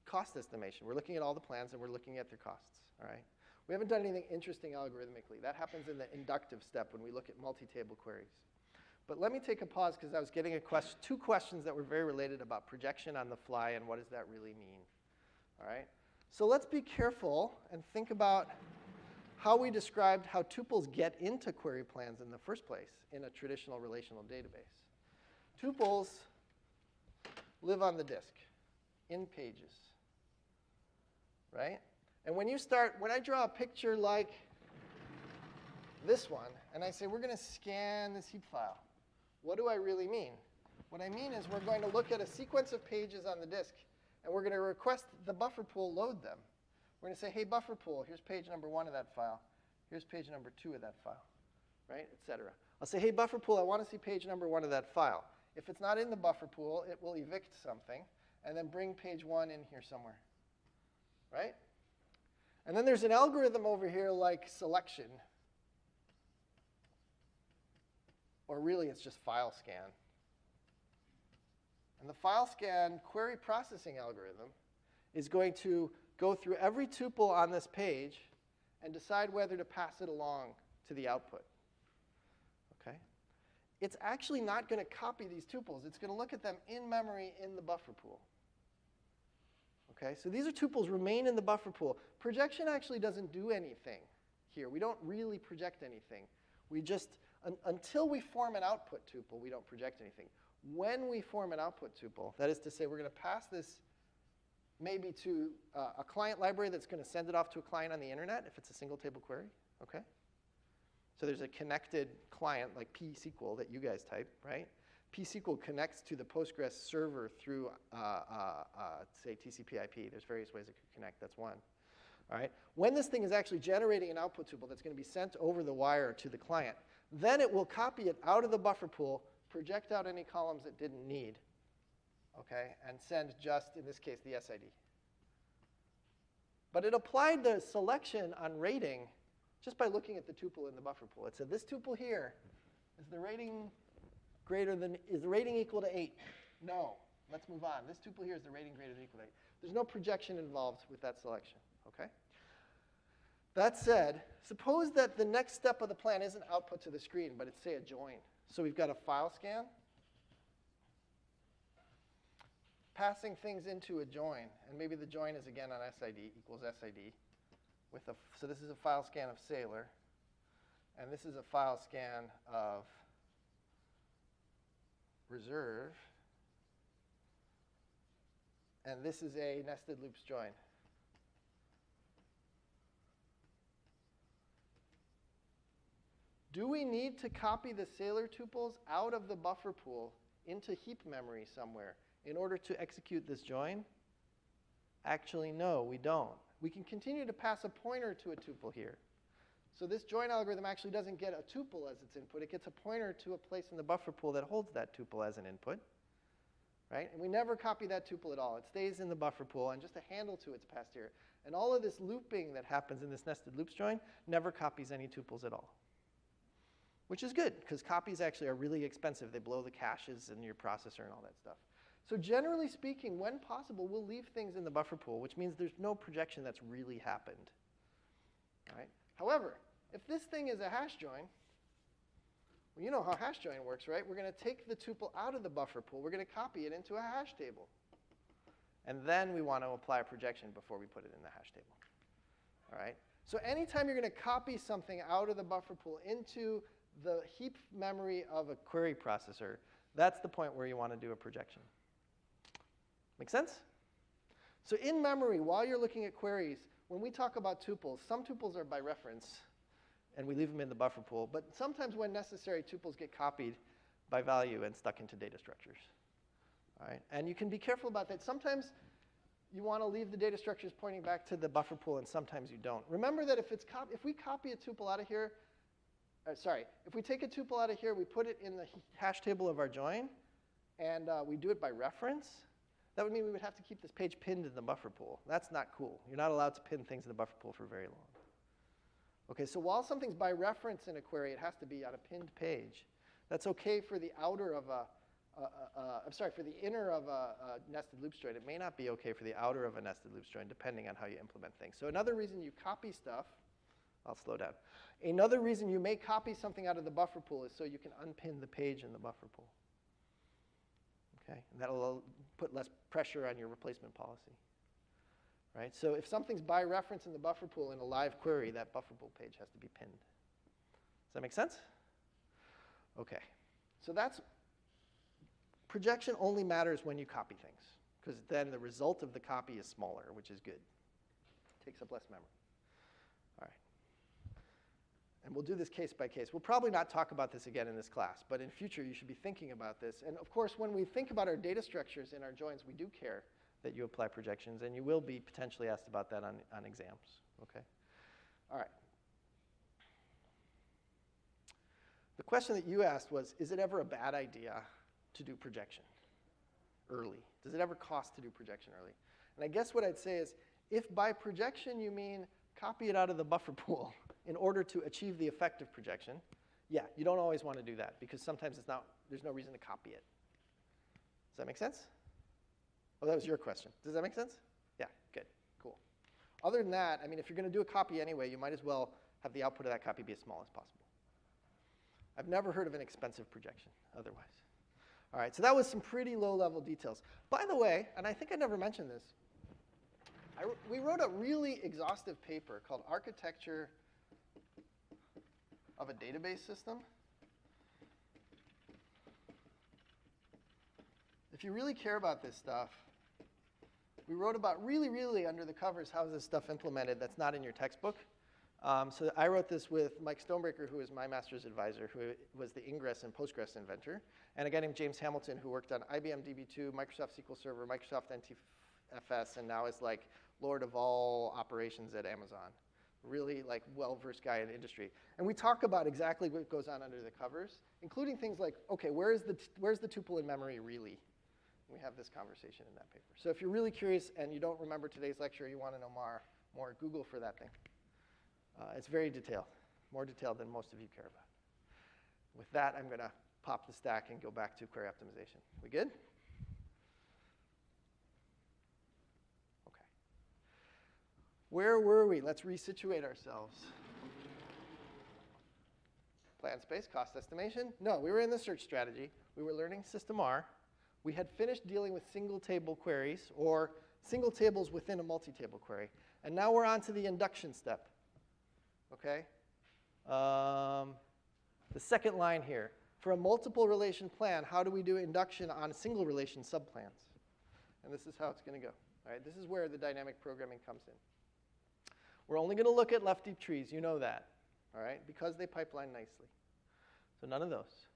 cost estimation. We're looking at all the plans, and we're looking at their costs. All right? We haven't done anything interesting algorithmically. That happens in the inductive step when we look at multi-table queries. But let me take a pause because I was getting two questions that were very related about projection on the fly and what does that really mean. All right? So let's be careful and think about how we described how tuples get into query plans in the first place in a traditional relational database. Tuples live on the disk in pages, right? And when I draw a picture like this one, and I say we're going to scan this heap file, what do I really mean? What I mean is we're going to look at a sequence of pages on the disk, and we're going to request the buffer pool load them. We're going to say, hey, buffer pool, here's page number 1 of that file. Here's page number 2 of that file, right, et cetera. I'll say, hey, buffer pool, I want to see page number 1 of that file. If it's not in the buffer pool, it will evict something, and then bring page 1 in here somewhere, right? And then there's an algorithm over here like selection. Or really, it's just file scan. And the file scan query processing algorithm is going to go through every tuple on this page and decide whether to pass it along to the output. Okay? It's actually not going to copy these tuples. It's going to look at them in memory in the buffer pool. Okay? So these are tuples remain in the buffer pool. Projection actually doesn't do anything here. We don't really project anything. We just, until we form an output tuple, we don't project anything. When we form an output tuple, that is to say we're going to pass this maybe to a client library that's going to send it off to a client on the internet if it's a single table query, okay? So there's a connected client like P-SQL that you guys type, right? P-SQL connects to the Postgres server through, say, TCP/IP. There's various ways it could connect. That's one. All right? When this thing is actually generating an output tuple that's going to be sent over the wire to the client, then it will copy it out of the buffer pool, project out any columns it didn't need, okay, and send just, in this case, the SID. But it applied the selection on rating just by looking at the tuple in the buffer pool. It said this tuple here, is the rating equal to 8? No. Let's move on. This tuple here, is the rating greater than or equal to 8? There's no projection involved with that selection, okay? That said, suppose that the next step of the plan isn't output to the screen, but it's, say, a join. So we've got a file scan, passing things into a join. And maybe the join is, again, on SID equals SID. So this is a file scan of Sailor. And this is a file scan of Reserve. And this is a nested loops join. Do we need to copy the Sailor tuples out of the buffer pool into heap memory somewhere in order to execute this join? Actually, no, we don't. We can continue to pass a pointer to a tuple here. So this join algorithm actually doesn't get a tuple as its input. It gets a pointer to a place in the buffer pool that holds that tuple as an input. Right? And we never copy that tuple at all. It stays in the buffer pool, and just a handle to it's passed here. And all of this looping that happens in this nested loops join never copies any tuples at all. Which is good, because copies actually are really expensive. They blow the caches in your processor and all that stuff. So generally speaking, when possible, we'll leave things in the buffer pool, which means there's no projection that's really happened. All right? However, if this thing is a hash join, well, you know how hash join works, right? We're going to take the tuple out of the buffer pool. We're going to copy it into a hash table. And then we want to apply a projection before we put it in the hash table. All right? So anytime you're going to copy something out of the buffer pool into the heap memory of a query processor, that's the point where you want to do a projection. Make sense? So in memory, while you're looking at queries, when we talk about tuples, some tuples are by reference, and we leave them in the buffer pool. But sometimes when necessary, tuples get copied by value and stuck into data structures. All right? And you can be careful about that. Sometimes you want to leave the data structures pointing back to the buffer pool, and sometimes you don't. Remember that if we copy a tuple out of here, if we take a tuple out of here, we put it in the hash table of our join, and we do it by reference, that would mean we would have to keep this page pinned in the buffer pool. That's not cool. You're not allowed to pin things in the buffer pool for very long. Okay, so while something's by reference in a query, it has to be on a pinned page. That's okay for the outer of for the inner of a nested loops join. It may not be okay for the outer of a nested loops join, depending on how you implement things. So another reason you copy stuff, I'll slow down. Another reason you may copy something out of the buffer pool is so you can unpin the page in the buffer pool. Okay, and that'll put less pressure on your replacement policy. Right? So if something's by reference in the buffer pool in a live query, that buffer pool page has to be pinned. Does that make sense? Okay. So projection only matters when you copy things, because then the result of the copy is smaller, which is good. Takes up less memory. All right. And we'll do this case by case. We'll probably not talk about this again in this class, but in future you should be thinking about this. And of course, when we think about our data structures in our joins, we do care that you apply projections, and you will be potentially asked about that on exams, okay? All right. The question that you asked was, is it ever a bad idea to do projection early? Does it ever cost to do projection early? And I guess what I'd say is, if by projection you mean copy it out of the buffer pool in order to achieve the effect of projection, yeah, you don't always want to do that, because sometimes there's no reason to copy it. Does that make sense? Oh, that was your question. Does that make sense? Yeah, good, cool. Other than that, I mean, if you're going to do a copy anyway, you might as well have the output of that copy be as small as possible. I've never heard of an expensive projection otherwise. All right, so that was some pretty low-level details. By the way, and I think I never mentioned this, we wrote a really exhaustive paper called Architecture of a Database System. If you really care about this stuff, we wrote about really under the covers how is this stuff implemented that's not in your textbook. So I wrote this with Mike Stonebreaker, who is my master's advisor, who was the Ingress and Postgres inventor, and a guy named James Hamilton, who worked on IBM DB2, Microsoft SQL Server, Microsoft NTFS, and now is like Lord of all operations at Amazon. Really like well-versed guy in the industry. And we talk about exactly what goes on under the covers, including things like, okay, where's the tuple in memory really? We have this conversation in that paper. So if you're really curious and you don't remember today's lecture, you want to know more, Google for that thing. It's very detailed, more detailed than most of you care about. With that, I'm going to pop the stack and go back to query optimization. We good? Okay. Where were we? Let's resituate ourselves. Plan space, cost estimation. No, we were in the search strategy. We were learning System R. We had finished dealing with single table queries or single tables within a multi-table query. And now we're on to the induction step. Okay? The second line here. For a multiple relation plan, how do we do induction on single relation subplans? And this is how it's going to go. All right? This is where the dynamic programming comes in. We're only going to look at left deep trees. You know that. All right? Because they pipeline nicely. So none of those.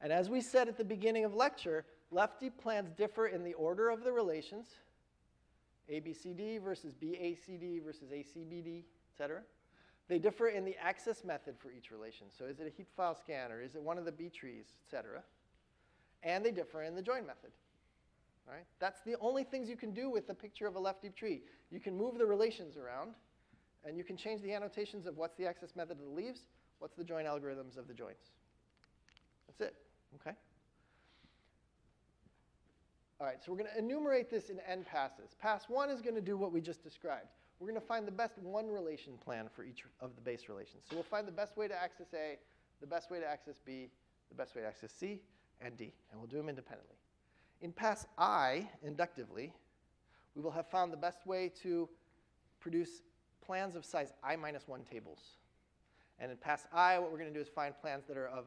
And as we said at the beginning of lecture, left deep plans differ in the order of the relations, ABCD versus BACD versus ACBD, et cetera. They differ in the access method for each relation. So is it a heap file scan, or is it one of the B trees, et cetera? And they differ in the join method. All right? That's the only things you can do with the picture of a left deep tree. You can move the relations around, and you can change the annotations of what's the access method of the leaves, what's the join algorithms of the joins. That's it. Okay? All right, so we're going to enumerate this in n passes. Pass 1 is going to do what we just described. We're going to find the best one relation plan for each of the base relations. So we'll find the best way to access A, the best way to access B, the best way to access C, and D. And we'll do them independently. In pass I, inductively, we will have found the best way to produce plans of size I-1 tables. And in pass I, what we're going to do is find plans that are of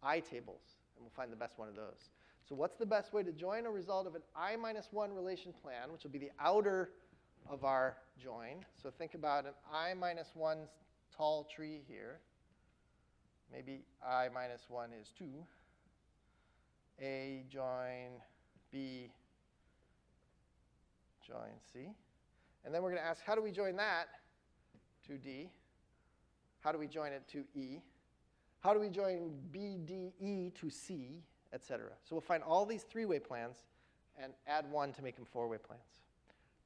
I tables. And we'll find the best one of those. So what's the best way to join a result of an I-1 relation plan, which will be the outer of our join? So think about an I-1 tall tree here. Maybe I-1 is 2. A join B join C. And then we're going to ask, how do we join that to D? How do we join it to E? How do we join B, D, E to C, et cetera? So we'll find all these three-way plans and add one to make them four-way plans.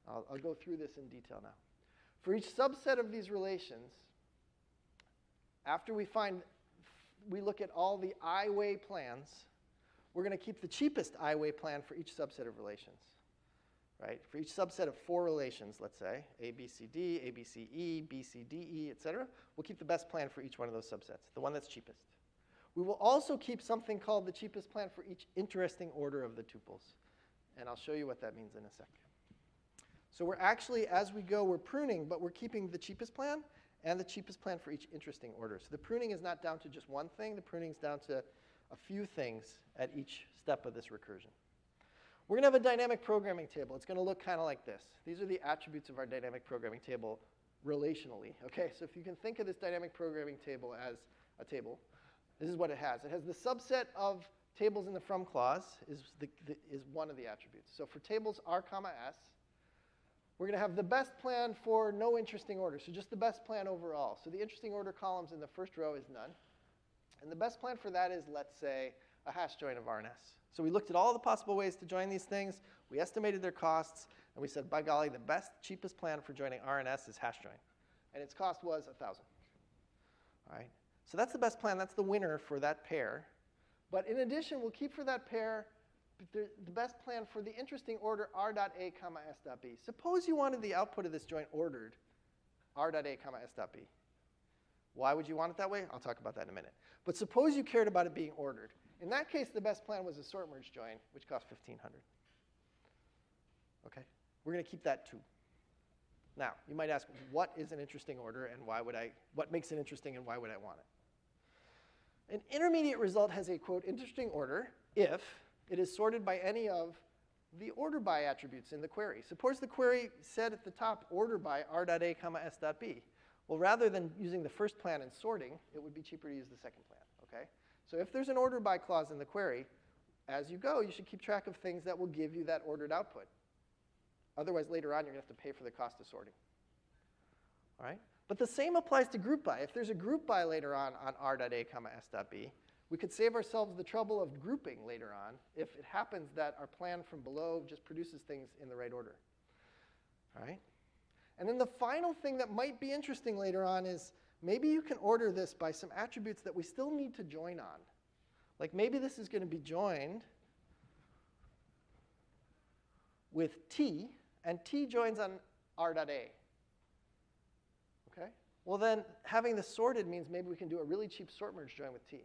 I'll go through this in detail now. For each subset of these relations, after we look at all the I-way plans, we're going to keep the cheapest I-way plan for each subset of relations. Right? For each subset of 4 relations, let's say, A, B, C, D, A, B, C, E, B, C, D, E, et cetera, we'll keep the best plan for each one of those subsets, the one that's cheapest. We will also keep something called the cheapest plan for each interesting order of the tuples. And I'll show you what that means in a sec. So we're actually, as we go, we're pruning, but we're keeping the cheapest plan and the cheapest plan for each interesting order. So the pruning is not down to just one thing. The pruning is down to a few things at each step of this recursion. We're going to have a dynamic programming table. It's going to look kind of like this. These are the attributes of our dynamic programming table relationally. Okay, so if you can think of this dynamic programming table as a table, this is what it has. It has the subset of tables in the from clause is one of the attributes. So for tables R, S, we're going to have the best plan for no interesting order, so just the best plan overall. So the interesting order columns in the first row is none. And the best plan for that is, let's say, a hash join of R and S. So we looked at all the possible ways to join these things. We estimated their costs. And we said, by golly, the best, cheapest plan for joining R and S is hash join. And its cost was 1,000. All right? So that's the best plan. That's the winner for that pair. But in addition, we'll keep for that pair the best plan for the interesting order R.A, S.B. Suppose you wanted the output of this join ordered R.A, S.B. Why would you want it that way? I'll talk about that in a minute. But suppose you cared about it being ordered. In that case, the best plan was a sort merge join, which cost 1,500. Okay? We're going to keep that too. Now, you might ask, what is an interesting order and what makes it interesting and why would I want it? An intermediate result has a, quote, interesting order if it is sorted by any of the order by attributes in the query. Suppose the query said at the top, order by r dot a comma s dot b. Well, rather than using the first plan and sorting, it would be cheaper to use the second plan, okay? So if there's an order by clause in the query, as you go, you should keep track of things that will give you that ordered output. Otherwise, later on, you're going to have to pay for the cost of sorting. All right? But the same applies to group by. If there's a group by later on r dot a comma s dot b, we could save ourselves the trouble of grouping later on if it happens that our plan from below just produces things in the right order. All right? And then the final thing that might be interesting later on is maybe you can order this by some attributes that we still need to join on. Like maybe this is going to be joined with t, and t joins on r dot a. Okay? Well, then having this sorted means maybe we can do a really cheap sort merge join with t.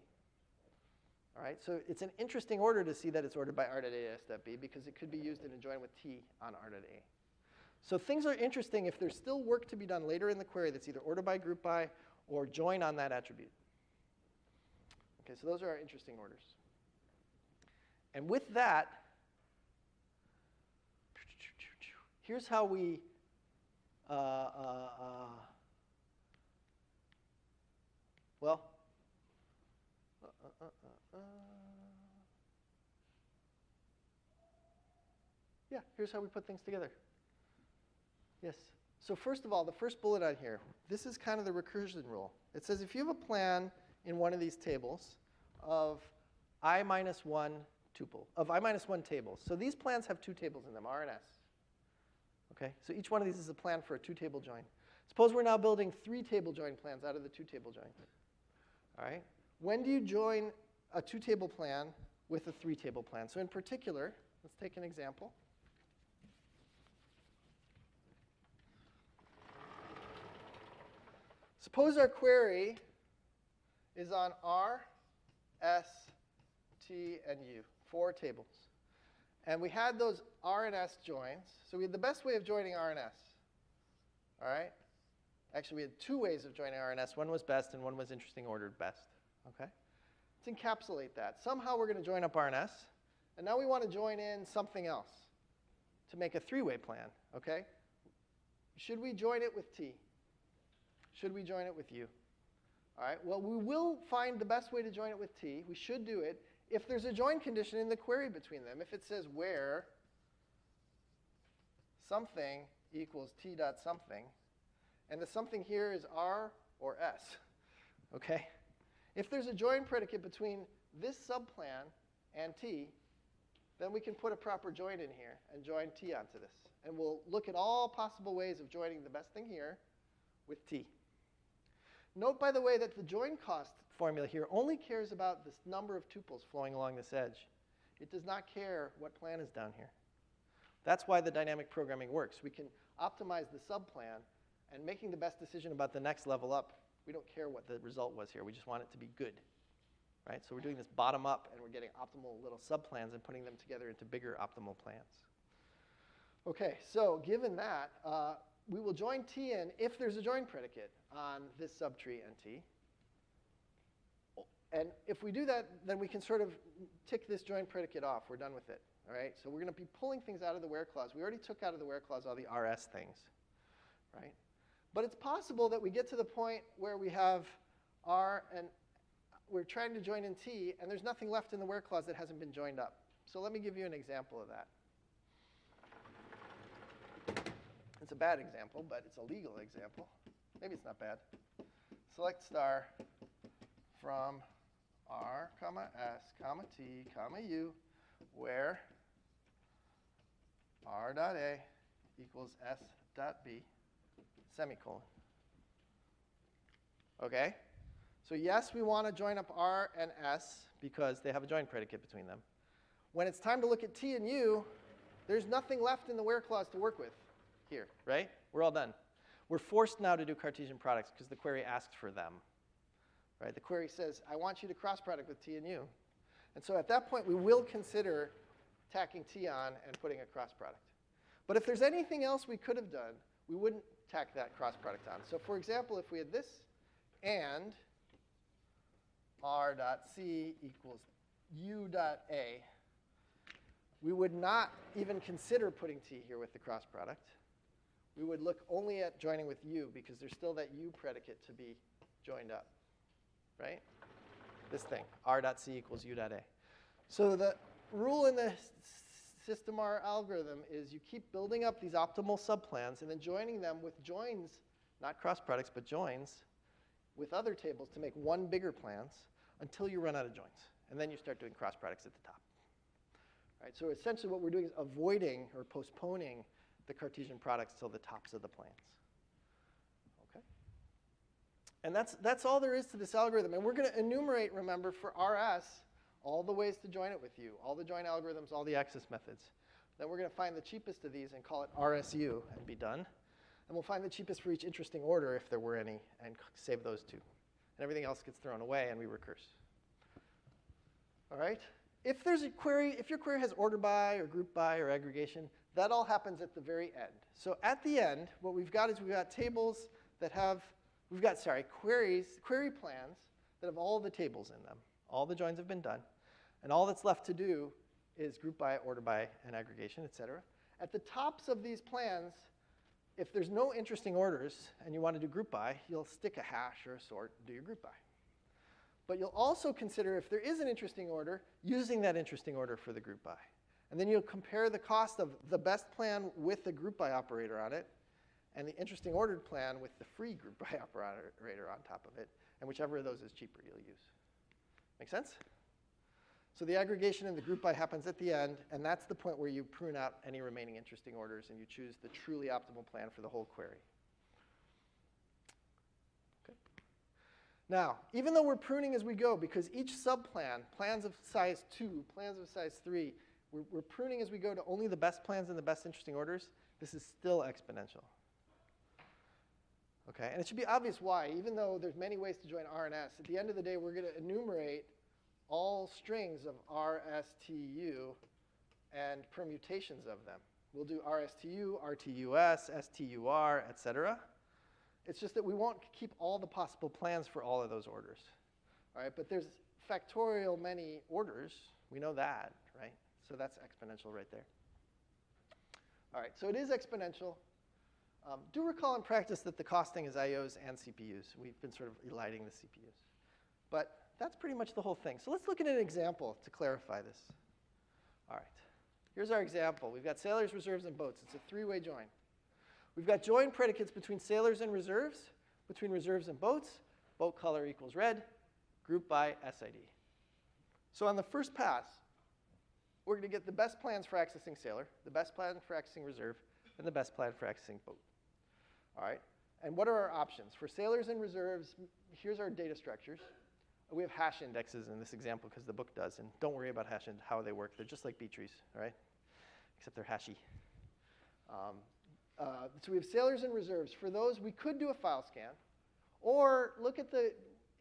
All right? So it's an interesting order to see that it's ordered by r dot a s dot b because it could be used in a join with t on r dot a. So things are interesting if there's still work to be done later in the query that's either order by, group by, or join on that attribute. Okay, so those are our interesting orders. And with that, here's how we yeah, here's how we put things together. Yes. So first of all, the first bullet on here, this is kind of the recursion rule. It says if you have a plan in one of these tables of I minus 1 tuple, of I minus 1 tables. So these plans have two tables in them, R and S. Okay? So each one of these is a plan for a two-table join. Suppose we're now building three-table join plans out of the two-table join. All right? When do you join a two-table plan with a three-table plan? So in particular, let's take an example. Suppose our query is on R, S, T, and U, 4 tables. And we had those R and S joins. So we had the best way of joining R and S. All right? Actually, we had two ways of joining R and S. One was best, and one was interesting ordered best. Okay? Let's encapsulate that. Somehow we're going to join up R and S. And now we want to join in something else to make a three-way plan. Okay? Should we join it with T? Should we join it with U? All right, well, we will find the best way to join it with T. We should do it if there's a join condition in the query between them. If it says where something equals T dot something, and the something here is R or S. Okay? If there's a join predicate between this subplan and T, then we can put a proper join in here and join T onto this. And we'll look at all possible ways of joining the best thing here with T. Note, by the way, that the join cost formula here only cares about this number of tuples flowing along this edge. It does not care what plan is down here. That's why the dynamic programming works. We can optimize the subplan, and making the best decision about the next level up, we don't care what the result was here. We just want it to be good. Right? So we're doing this bottom up, and we're getting optimal little subplans and putting them together into bigger optimal plans. Okay, so given that, we will join T in if there's a join predicate on this subtree and T. And if we do that, then we can sort of tick this join predicate off. We're done with it. All right? So we're going to be pulling things out of the where clause. We already took out of the where clause all the RS things. Right? But it's possible that we get to the point where we have R and we're trying to join in T, and there's nothing left in the where clause that hasn't been joined up. So let me give you an example of that. It's a bad example, but it's a legal example. Maybe it's not bad. Select star from R, comma S, comma T, comma U, where R dot A equals S dot B, semicolon. Okay? So yes, we want to join up R and S because they have a join predicate between them. When it's time to look at T and U, there's nothing left in the where clause to work with here, right? We're all done. We're forced now to do Cartesian products because the query asks for them. Right? The query says, I want you to cross product with T and U. And so at that point, we will consider tacking T on and putting a cross product. But if there's anything else we could have done, we wouldn't tack that cross product on. So for example, if we had this and R dot C equals U dot A, We would not even consider putting T here with the cross product. We would look only at joining with U because there's still that U predicate to be joined up, right? This thing, R dot C equals U dot A. So the rule in the system R algorithm is you keep building up these optimal subplans and then joining them with joins, not cross products, but joins with other tables to make one bigger plans until you run out of joins. And then you start doing cross products at the top. Right, so essentially what we're doing is avoiding or postponing the Cartesian products till the tops of the plans. Okay? And that's all there is to this algorithm. And we're going to enumerate, remember, for RS, all the ways to join it with U, all the join algorithms, all the access methods. Then we're going to find the cheapest of these and call it RSU and be done. And we'll find the cheapest for each interesting order, if there were any, and save those two. And everything else gets thrown away, and we recurse. All right? If there's a query, if your query has order by or group by or aggregation, that all happens at the very end. So at the end, what we've got is we've got tables that have, query plans that have all the tables in them. All the joins have been done. And all that's left to do is group by, order by, and aggregation, et cetera. At the tops of these plans, if there's no interesting orders and you want to do group by, you'll stick a hash or a sort and do your group by. But you'll also consider, if there is an interesting order, using that interesting order for the group by. And then you'll compare the cost of the best plan with the group by operator on it and the interesting ordered plan with the free group by operator on top of it. And whichever of those is cheaper, you'll use. Make sense? So the aggregation and the group by happens at the end, and that's the point where you prune out any remaining interesting orders and you choose the truly optimal plan for the whole query. Okay. Now, even though we're pruning as we go, because each subplan, plans of size 2, plans of size 3, we're pruning as we go to only the best plans and the best interesting orders, this is still exponential. Okay, and it should be obvious why, even though there's many ways to join R and S, at the end of the day, we're going to enumerate all strings of RSTU and permutations of them. We'll do RSTU, RTUS, STUR, et cetera. It's just that we won't keep all the possible plans for all of those orders. All right, but there's factorial many orders. We know that, right? So that's exponential right there. All right, so it is exponential. Do recall in practice that the costing is IOs and CPUs. We've been sort of eliding the CPUs. But that's pretty much the whole thing. So let's look at an example to clarify this. All right, here's our example. We've got sailors, reserves, and boats. It's a three-way join. We've got join predicates between sailors and reserves, between reserves and boats. Boat color equals red, group by SID. So on the first pass, we're going to get the best plans for accessing sailor, the best plan for accessing reserve, and the best plan for accessing boat. All right, and what are our options? For sailors and reserves, here's our data structures. We have hash indexes in this example because the book does, and don't worry about hash and how they work. They're just like B trees, all right? Except they're hashy. So we have sailors and reserves. For those, we could do a file scan, or look at the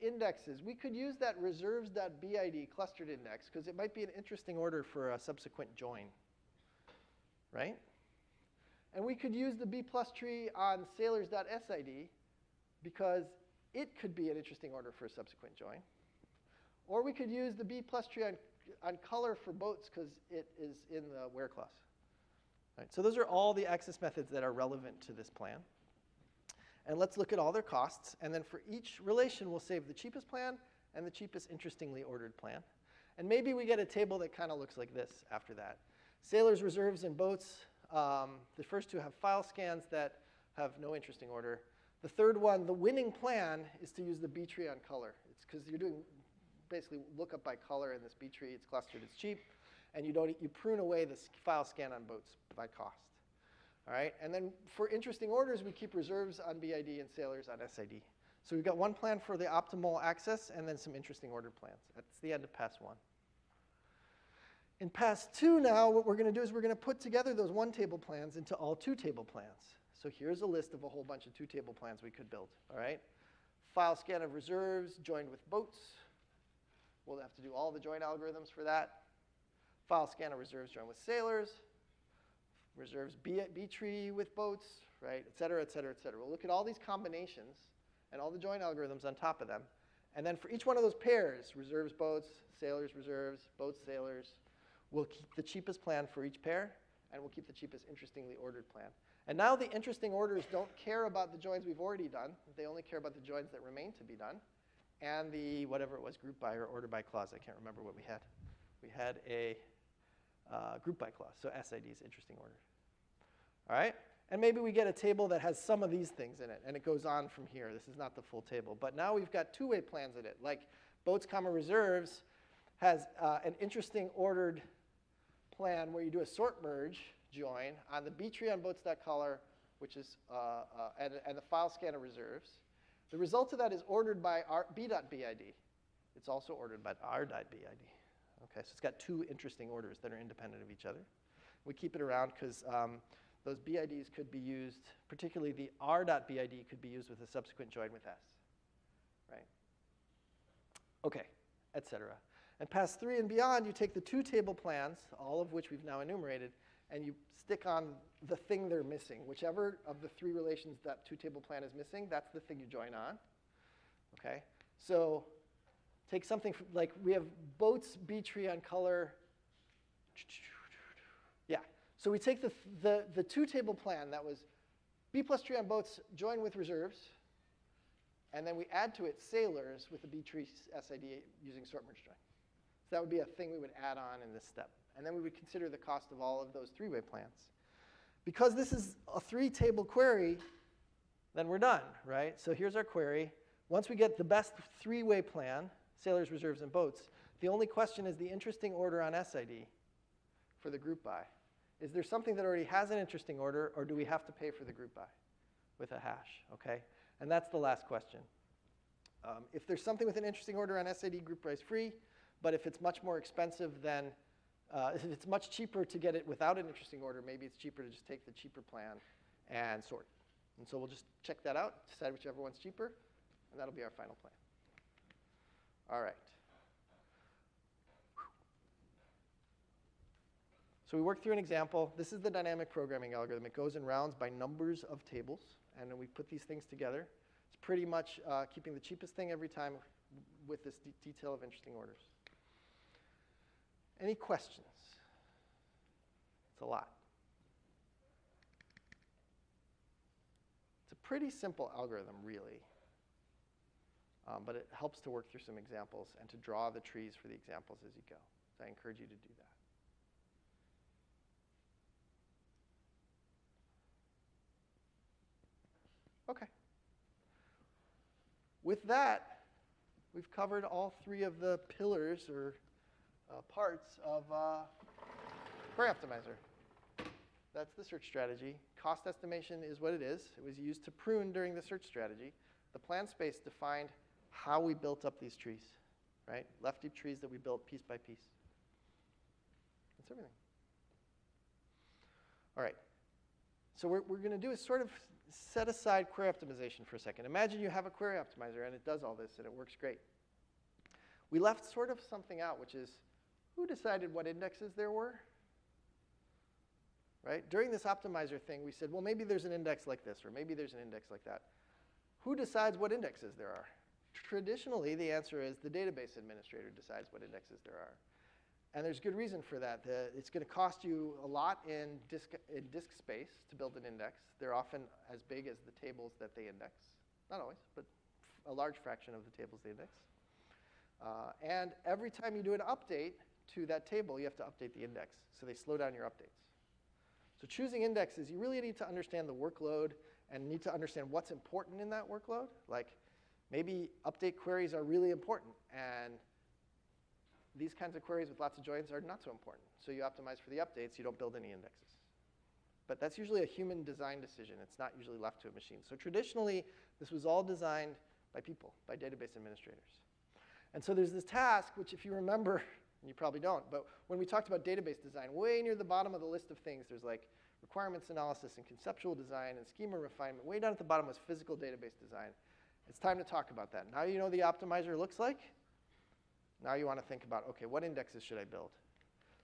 indexes. We could use that reserves.bid clustered index because it might be an interesting order for a subsequent join, right? And we could use the B plus tree on sailors.sid because it could be an interesting order for a subsequent join. Or we could use the B plus tree on color for boats because it is in the where clause. Right, so those are all the access methods that are relevant to this plan. And let's look at all their costs. And then for each relation, we'll save the cheapest plan and the cheapest interestingly ordered plan. And maybe we get a table that kind of looks like this after that. Sailors, reserves, and boats. The first two have file scans that have no interesting order. The third one, the winning plan, is to use the B tree on color. It's because you're doing basically lookup by color in this B tree. It's clustered, it's cheap. And you prune away this file scan on boats by cost. All right, and then for interesting orders, we keep reserves on BID and sailors on SID. So we've got one plan for the optimal access and then some interesting order plans. That's the end of pass 1. In pass 2 now, what we're going to do is we're going to put together those one table plans into all two table plans. So here's a list of a whole bunch of two table plans we could build. All right, file scan of reserves joined with boats. We'll have to do all the join algorithms for that. File scan of reserves joined with sailors. Reserves B tree with boats, right, et cetera, et cetera, et cetera. We'll look at all these combinations and all the join algorithms on top of them. And then for each one of those pairs, reserves, boats, sailors, reserves, boats, sailors, We'll keep the cheapest plan for each pair, and we'll keep the cheapest interestingly ordered plan. And now the interesting orders don't care about the joins we've already done. They only care about the joins that remain to be done. And the, whatever it was, group by or order by clause. I can't remember what we had. We had a group by clause, so SIDs, interesting ordered. All right? And maybe we get a table that has some of these things in it, and it goes on from here. This is not the full table. But now we've got two-way plans in it, like boats, comma, reserves has an interesting ordered plan where you do a sort merge join on the B tree on boats.color, which is, and the file scanner reserves. The result of that is ordered by b.bid. It's also ordered by r.bid. Okay, so it's got two interesting orders that are independent of each other. We keep it around because those BIDs could be used, particularly the r.bid could be used with a subsequent join with s, right? Okay, etc. And past 3 and beyond, you take the two table plans, all of which we've now enumerated, and you stick on the thing they're missing. Whichever of the three relations that two table plan is missing, that's the thing you join on. Okay? So take something like we have boats B tree on color. Yeah. So we take the two table plan that was B plus tree on boats join with reserves, and then we add to it sailors with the B tree SID using sort merge join. So that would be a thing we would add on in this step. And then we would consider the cost of all of those three-way plans. Because this is a three-table query, then we're done, right? So here's our query. Once we get the best three-way plan, sailors, reserves, and boats, the only question is the interesting order on SID for the group by. Is there something that already has an interesting order, or do we have to pay for the group by with a hash, okay? And that's the last question. If there's something with an interesting order on SID, group by is free. But if it's much more expensive than, if it's much cheaper to get it without an interesting order, maybe it's cheaper to just take the cheaper plan and sort. And so we'll just check that out, decide whichever one's cheaper, and that'll be our final plan. All right. So we worked through an example. This is the dynamic programming algorithm. It goes in rounds by numbers of tables, and then we put these things together. It's pretty much keeping the cheapest thing every time with this detail of interesting orders. Any questions? It's a lot. It's a pretty simple algorithm, really. But it helps to work through some examples and to draw the trees for the examples as you go. So I encourage you to do that. Okay. With that, we've covered all three of the pillars or parts of Query Optimizer. That's the search strategy. Cost estimation is what it is. It was used to prune during the search strategy. The plan space defined how we built up these trees, right? Left deep trees that we built piece by piece. That's everything. All right. So what we're going to do is sort of set aside query optimization for a second. Imagine you have a query optimizer, and it does all this, and it works great. We left sort of something out, which is who decided what indexes there were? Right? During this optimizer thing, we said, well, maybe there's an index like this, or maybe there's an index like that. Who decides what indexes there are? Traditionally, the answer is the database administrator decides what indexes there are. And there's good reason for that. It's going to cost you a lot in disk space to build an index. They're often as big as the tables that they index. Not always, but a large fraction of the tables they index. And every time you do an update to that table, you have to update the index. So they slow down your updates. So choosing indexes, you really need to understand the workload and need to understand what's important in that workload. Like maybe update queries are really important, and these kinds of queries with lots of joins are not so important. So you optimize for the updates. You don't build any indexes. But that's usually a human design decision. It's not usually left to a machine. So traditionally, this was all designed by people, by database administrators. And so there's this task, which if you remember, and you probably don't, but when we talked about database design, way near the bottom of the list of things, there's like requirements analysis and conceptual design and schema refinement. Way down at the bottom was physical database design. It's time to talk about that. Now you know the optimizer looks like. Now you want to think about, OK, what indexes should I build?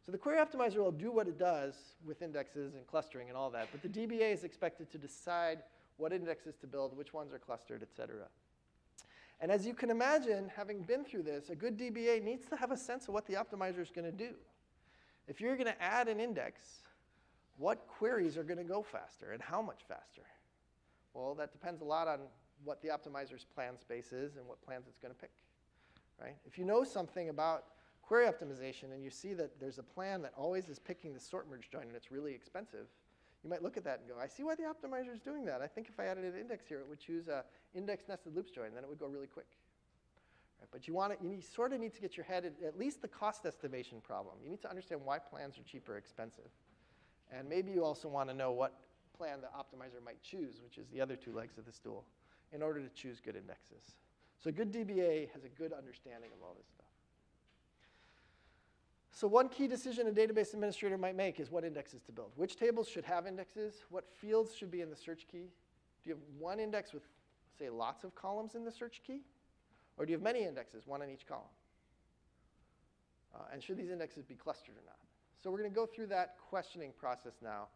So the query optimizer will do what it does with indexes and clustering and all that, but the DBA is expected to decide what indexes to build, which ones are clustered, et cetera. And as you can imagine, having been through this, a good DBA needs to have a sense of what the optimizer is going to do. If you're going to add an index, what queries are going to go faster and how much faster? Well, that depends a lot on what the optimizer's plan space is and what plans it's going to pick, right? If you know something about query optimization and you see that there's a plan that always is picking the sort merge join and it's really expensive, you might look at that and go, I see why the optimizer is doing that. I think if I added an index here, it would choose a index nested loops join, then it would go really quick. Right? But you sort of need to get your head at least the cost estimation problem. You need to understand why plans are cheap or expensive. And maybe you also want to know what plan the optimizer might choose, which is the other two legs of the stool, in order to choose good indexes. So a good DBA has a good understanding of all this stuff. So one key decision a database administrator might make is what indexes to build. Which tables should have indexes? What fields should be in the search key? Do you have one index with, say, lots of columns in the search key? Or do you have many indexes, one in each column? And should these indexes be clustered or not? So we're going to go through that questioning process now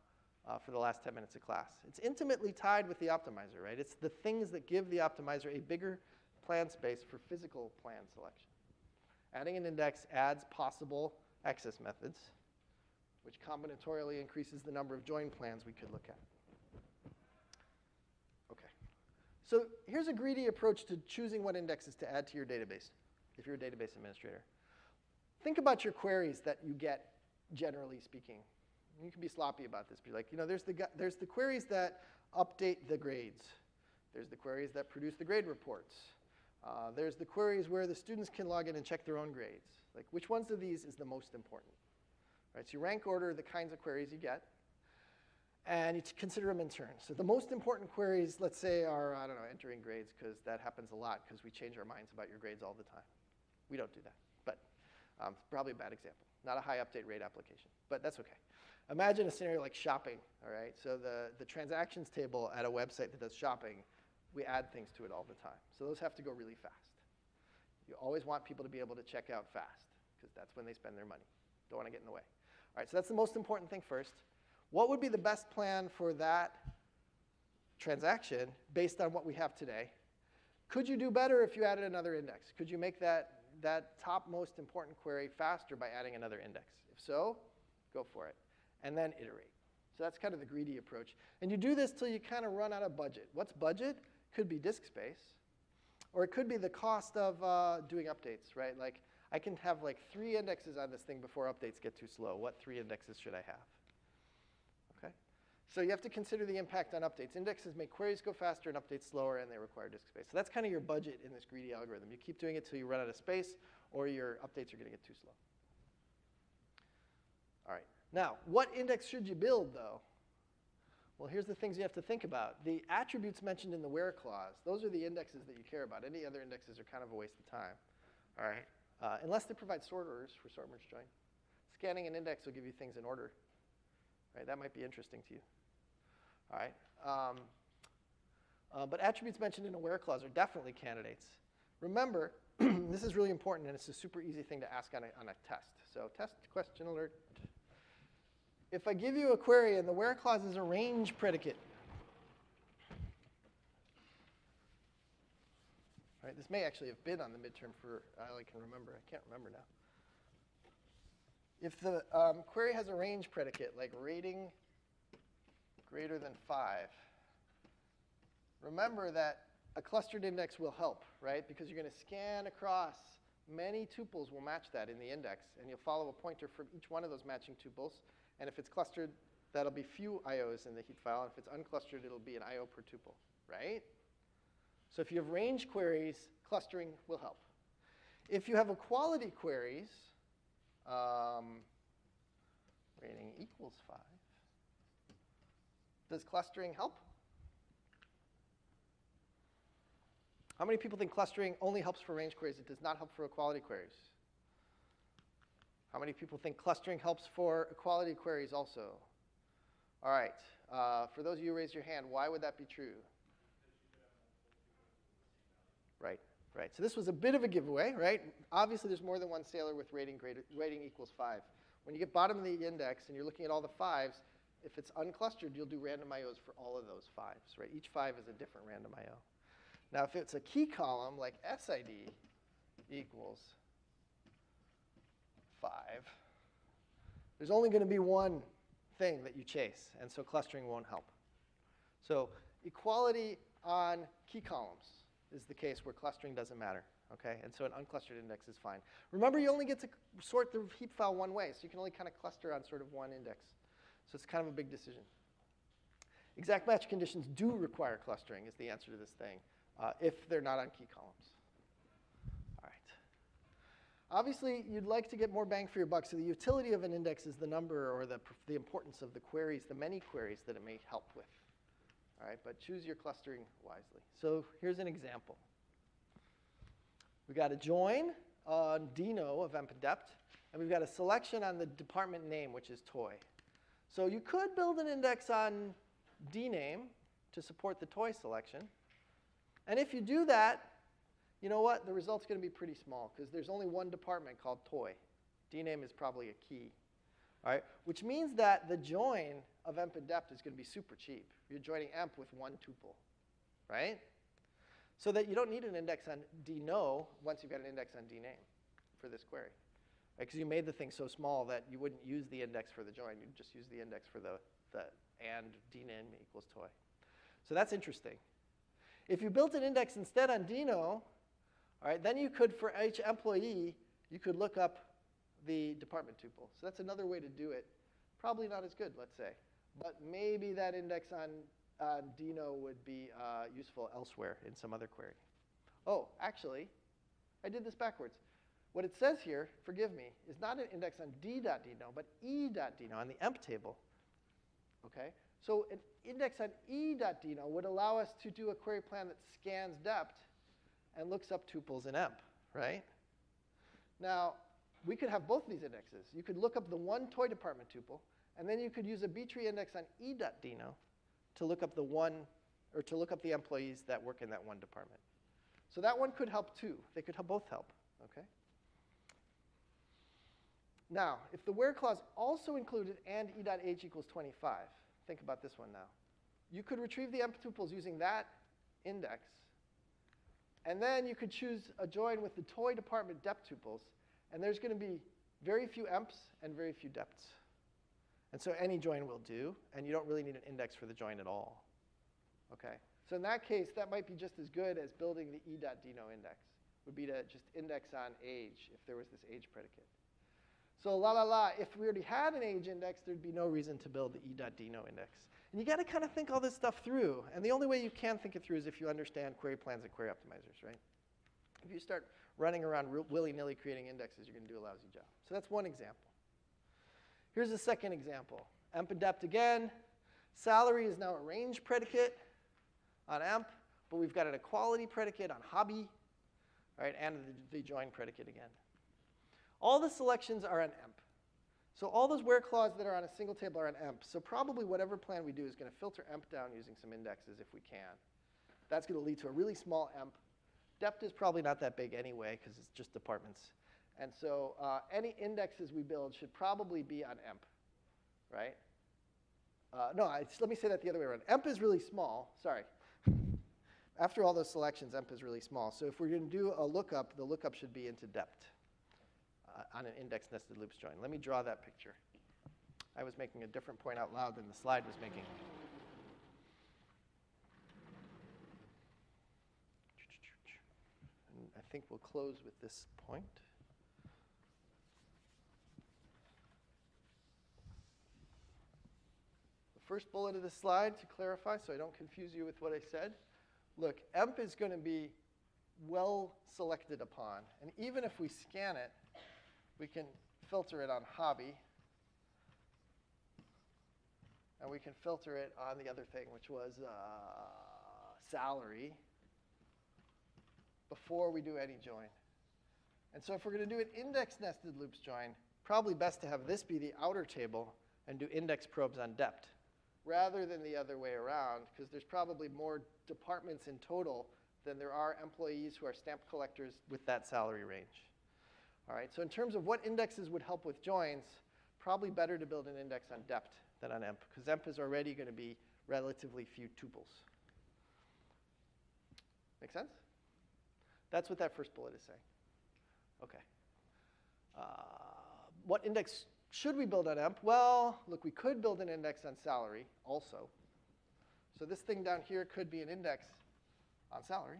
for the last 10 minutes of class. It's intimately tied with the optimizer, right? It's the things that give the optimizer a bigger plan space for physical plan selection. Adding an index adds possible access methods, which combinatorially increases the number of join plans we could look at. Okay. So here's a greedy approach to choosing what indexes to add to your database, if you're a database administrator. Think about your queries that you get, generally speaking. You can be sloppy about this. Be like, there's the queries that update the grades. There's the queries that produce the grade reports. There's the queries where the students can log in and check their own grades. Like, which ones of these is the most important? Right, so you rank order the kinds of queries you get, and you consider them in turn. So the most important queries, let's say, are, I don't know, entering grades, because that happens a lot, because we change our minds about your grades all the time. We don't do that, but probably a bad example. Not a high update rate application, but that's okay. Imagine a scenario like shopping, all right? So the transactions table at a website that does shopping, we add things to it all the time. So those have to go really fast. You always want people to be able to check out fast, because that's when they spend their money. Don't want to get in the way. All right, so that's the most important thing first. What would be the best plan for that transaction based on what we have today? Could you do better if you added another index? Could you make that top most important query faster by adding another index? If so, go for it. And then iterate. So that's kind of the greedy approach. And you do this till you kind of run out of budget. What's budget? Could be disk space. Or it could be the cost of doing updates, right? Like, I can have like 3 indexes on this thing before updates get too slow. What 3 indexes should I have? Okay? So you have to consider the impact on updates. Indexes make queries go faster and updates slower, and they require disk space. So that's kind of your budget in this greedy algorithm. You keep doing it till you run out of space, or your updates are going to get too slow. All right. Now, what index should you build, though? Well, here's the things you have to think about. The attributes mentioned in the where clause, those are the indexes that you care about. Any other indexes are kind of a waste of time. All right. Unless they provide sort orders for sort merge join. Scanning an index will give you things in order. Right? That might be interesting to you. All right. But attributes mentioned in a where clause are definitely candidates. Remember, this is really important, and it's a super easy thing to ask on a test. So test question alert. If I give you a query and the where clause is a range predicate, right, this may actually have been on the midterm for all I can remember. I can't remember now. If the query has a range predicate, like rating greater than 5, remember that a clustered index will help, right? Because you're going to scan across. Many tuples will match that in the index, and you'll follow a pointer from each one of those matching tuples. And if it's clustered, that'll be few IOs in the heap file. And if it's unclustered, it'll be an IO per tuple, right? So if you have range queries, clustering will help. If you have equality queries, rating equals 5, does clustering help? How many people think clustering only helps for range queries? It does not help for equality queries. How many people think clustering helps for equality queries also? All right. For those of you who raised your hand, why would that be true? Right, right. So this was a bit of a giveaway, right? Obviously, there's more than one sailor with rating equals 5. When you get bottom of the index and you're looking at all the 5s, if it's unclustered, you'll do random IOs for all of those 5s, right? Each 5 is a different random IO. Now, if it's a key column, like SID equals 5, There's only going to be one thing that you chase, and so clustering won't help. So equality on key columns is the case where clustering doesn't matter, okay? And so an unclustered index is fine. Remember, you only get to sort the heap file one way, so you can only kind of cluster on sort of one index. So it's kind of a big decision. Exact match conditions do require clustering is the answer to this thing, if they're not on key columns. All right. Obviously, you'd like to get more bang for your buck, so the utility of an index is the number or the importance of the queries, the many queries that it may help with. All right, but choose your clustering wisely. So here's an example. We got a join on dno of emp and dept, and we've got a selection on the department name, which is toy. So you could build an index on dname to support the toy selection. And if you do that, you know what? The result's going to be pretty small because there's only one department called toy. Dname is probably a key. All right, which means that the join of emp and dept is going to be super cheap. You're joining emp with one tuple, right? So that you don't need an index on dno once you've got an index on dname for this query. Because you made the thing so small that you wouldn't use the index for the join. You'd just use the index for the and dname equals toy. So that's interesting. If you built an index instead on dno, all right, then you could, for each employee, you could look up the department tuple. So that's another way to do it. Probably not as good, let's say. But maybe that index on dno would be useful elsewhere in some other query. Oh, actually, I did this backwards. What it says here, forgive me, is not an index on d.dno, but e.dno on the emp table. Okay? So an index on e.dno would allow us to do a query plan that scans dept and looks up tuples in emp, right? Now, we could have both these indexes. You could look up the one toy department tuple, and then you could use a B-tree index on e.dno to look up the one, or to look up the employees that work in that one department. So that one could help too. They could both help, okay? Now, if the where clause also included and e.age equals 25, think about this one now. You could retrieve the emp tuples using that index, and then you could choose a join with the toy department dept tuples, and there's going to be very few emps and very few depts. And so any join will do, and you don't really need an index for the join at all. Okay? So in that case, that might be just as good as building the e.dno index, would be to just index on age if there was this age predicate. So if we already had an age index, there'd be no reason to build the e.dno index. And you got to kind of think all this stuff through. And the only way you can think it through is if you understand query plans and query optimizers, right? If you start running around willy-nilly creating indexes, you're going to do a lousy job. So that's one example. Here's a second example. Emp and dept again. Salary is now a range predicate on emp, but we've got an equality predicate on hobby, right, and the join predicate again. All the selections are on emp. So all those where clauses that are on a single table are on emp. So probably whatever plan we do is going to filter emp down using some indexes if we can. That's going to lead to a really small emp. Dept is probably not that big anyway because it's just departments. And so any indexes we build should probably be on emp, right? Let me say that the other way around. Emp is really small. Sorry. After all those selections, emp is really small. So if we're going to do a lookup, the lookup should be into dept on an index nested loops join. Let me draw that picture. I was making a different point out loud than the slide was making. And I think we'll close with this point. The first bullet of the slide, to clarify so I don't confuse you with what I said. Look, emp is going to be well selected upon. And even if we scan it, we can filter it on hobby. And we can filter it on the other thing, which was salary, before we do any join. And so if we're going to do an index nested loops join, probably best to have this be the outer table and do index probes on dept, rather than the other way around, because there's probably more departments in total than there are employees who are stamp collectors with that salary range. All right, so in terms of what indexes would help with joins, probably better to build an index on dept than on emp, because emp is already going to be relatively few tuples. Make sense? That's what that first bullet is saying. Okay. What index Should we build on emp? Well, look, we could build an index on salary also. So this thing down here could be an index on salary.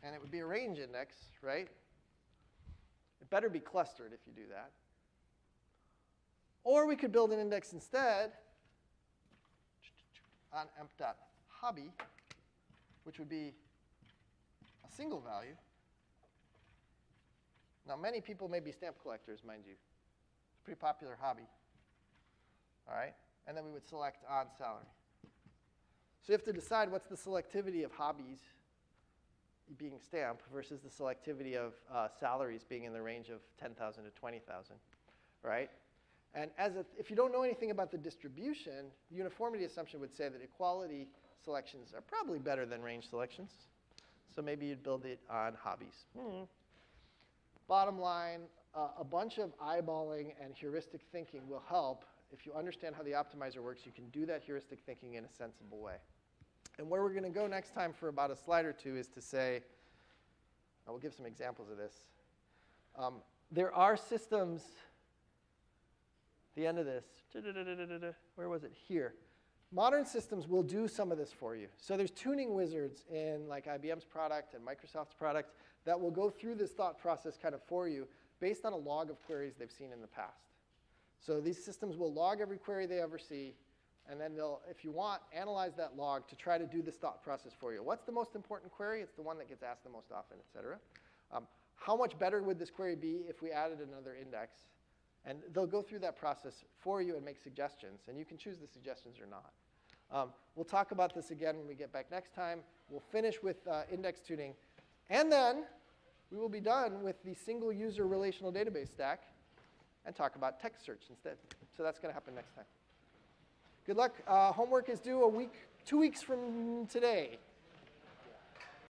And it would be a range index, right? It better be clustered if you do that. Or we could build an index instead on emp.hobby, which would be a single value. Now, many people may be stamp collectors, mind you. It's a pretty popular hobby. All right? And then we would select on salary. So you have to decide what's the selectivity of hobbies being stamp versus the selectivity of salaries being in the range of 10,000 to 20,000, right? And if you don't know anything about the distribution, uniformity assumption would say that equality selections are probably better than range selections. So maybe you'd build it on hobbies. Bottom line, a bunch of eyeballing and heuristic thinking will help. If you understand how the optimizer works, you can do that heuristic thinking in a sensible way. And where we're going to go next time for about a slide or two is to say, I will give some examples of this. There are systems, the end of this, where was it? Here. Modern systems will do some of this for you. So there's tuning wizards in like IBM's product and Microsoft's product that will go through this thought process kind of for you based on a log of queries they've seen in the past. So these systems will log every query they ever see, and then they'll, if you want, analyze that log to try to do this thought process for you. What's the most important query? It's the one that gets asked the most often, et cetera. How much better would this query be if we added another index? And they'll go through that process for you and make suggestions, and you can choose the suggestions or not. We'll talk about this again when we get back next time. We'll finish with index tuning, and then we will be done with the single user relational database stack and talk about text search instead. So that's going to happen next time. Good luck. Homework is due 2 weeks from today.